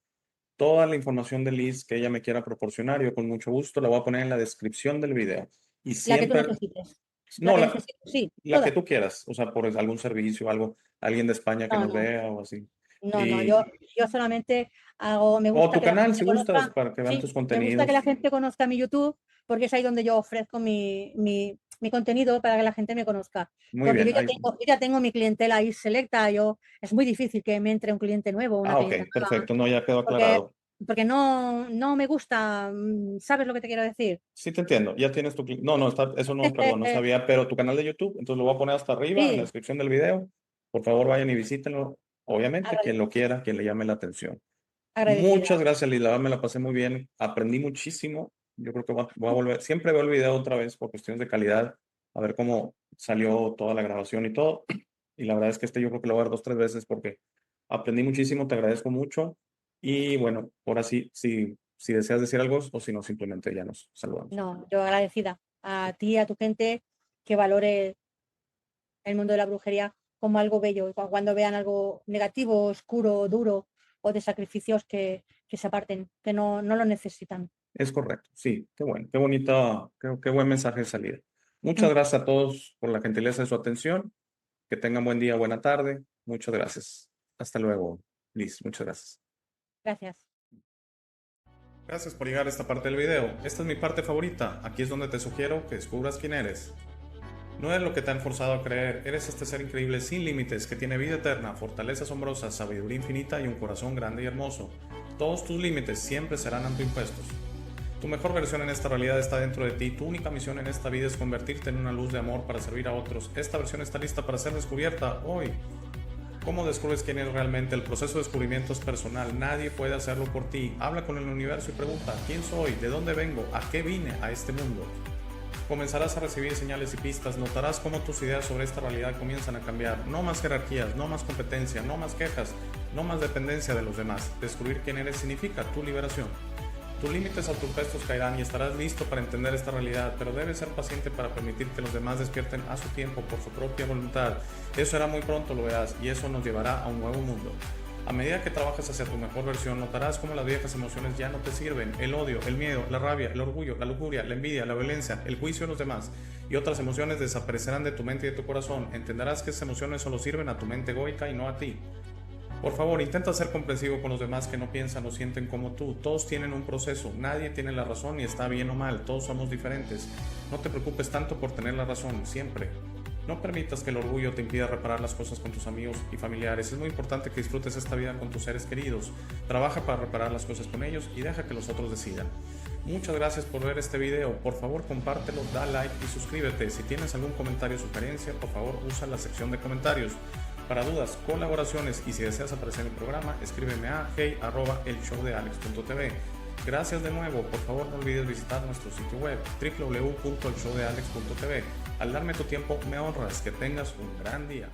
toda la información de Liz que ella me quiera proporcionar, yo con mucho gusto la voy a poner en la descripción del video. Y La que tú siempre, necesites. La no, que necesites, sí, la que todas. tú quieras, o sea, por algún servicio, algo, alguien de España que No, nos no. vea o así. No, no, Y, yo solamente hago, me o gusta tu que la canal, gente si gustas, conozca, para que vean sí, tus me gusta que la contenidos. gente conozca mi YouTube, porque es ahí donde yo ofrezco mi contenido para que la gente me conozca. Muy Porque bien. yo ya tengo mi clientela ahí selecta, es muy difícil que me entre un cliente nuevo, una Ah, ok, clienta nueva, perfecto, no, ya quedó porque, aclarado. porque no me gusta, ¿sabes lo que te quiero decir? Sí te entiendo, ya tienes tu... No, no, eso no, perdón, no sabía, pero tu canal de YouTube, entonces lo voy a poner hasta arriba en la Sí, descripción del video. Por favor, vayan y visítenlo. Obviamente, quien lo agradecida, quiera, quien le llame la atención. agradecida. Muchas gracias, Lila, me la pasé muy bien, aprendí muchísimo. Yo creo que voy a volver, siempre veo el video otra vez por cuestiones de calidad, a ver cómo salió toda la grabación y todo. Y la verdad es que yo creo que lo voy a ver 2, 3 veces porque aprendí muchísimo, te agradezco mucho. Y bueno, ahora sí, si deseas decir algo o si no, simplemente ya nos saludamos. No, yo agradecida a ti, a tu gente que valore el mundo de la brujería como algo bello. Y cuando vean algo negativo, oscuro, duro o de sacrificios que se aparten, que no lo necesitan. Es correcto, sí, qué bueno, qué bonita, qué buen mensaje de salida. Muchas Mm, gracias a todos por la gentileza de su atención. Que tengan buen día, buena tarde. Muchas gracias. Hasta luego, Liz. Muchas gracias. gracias. Gracias por llegar a esta parte del video. Esta es mi parte favorita. Aquí es donde te sugiero que descubras quién eres. No eres lo que te han forzado a creer. Eres este ser increíble sin límites que tiene vida eterna, fortaleza asombrosa, sabiduría infinita y un corazón grande y hermoso. Todos tus límites siempre serán autoimpuestos. Tu mejor versión en esta realidad está dentro de ti. Tu única misión en esta vida es convertirte en una luz de amor para servir a otros. Esta versión está lista para ser descubierta hoy. ¿Cómo descubres quién eres realmente? El proceso de descubrimiento es personal. Nadie puede hacerlo por ti. Habla con el universo y pregunta: ¿quién soy? ¿De dónde vengo? ¿A qué vine a este mundo? Comenzarás a recibir señales y pistas. Notarás cómo tus ideas sobre esta realidad comienzan a cambiar. No más jerarquías, no más competencia, no más quejas, no más dependencia de los demás. Descubrir quién eres significa tu liberación. Tus límites autoimpuestos caerán y estarás listo para entender esta realidad, pero debes ser paciente para permitir que los demás despierten a su tiempo por su propia voluntad. Eso será muy pronto, lo verás, y eso nos llevará a un nuevo mundo. A medida que trabajes hacia tu mejor versión, notarás cómo las viejas emociones ya no te sirven. El odio, el miedo, la rabia, el orgullo, la lujuria, la envidia, la violencia, el juicio de los demás y otras emociones desaparecerán de tu mente y de tu corazón. Entenderás que esas emociones solo sirven a tu mente egoica y no a ti. Por favor, intenta ser comprensivo con los demás que no piensan o sienten como tú. Todos tienen un proceso, nadie tiene la razón y está bien o mal, todos somos diferentes. No te preocupes tanto por tener la razón, siempre. No permitas que el orgullo te impida reparar las cosas con tus amigos y familiares. Es muy importante que disfrutes esta vida con tus seres queridos. Trabaja para reparar las cosas con ellos y deja que los otros decidan. Muchas gracias por ver este video. Por favor, compártelo, da like y suscríbete. Si tienes algún comentario o sugerencia, por favor, usa la sección de comentarios. Para dudas, colaboraciones y si deseas aparecer en el programa, escríbeme a hey@elshowdealex.tv. Gracias de nuevo. Por favor, no olvides visitar nuestro sitio web www.elshowdealex.tv. Al darme tu tiempo, me honras. Que tengas un gran día.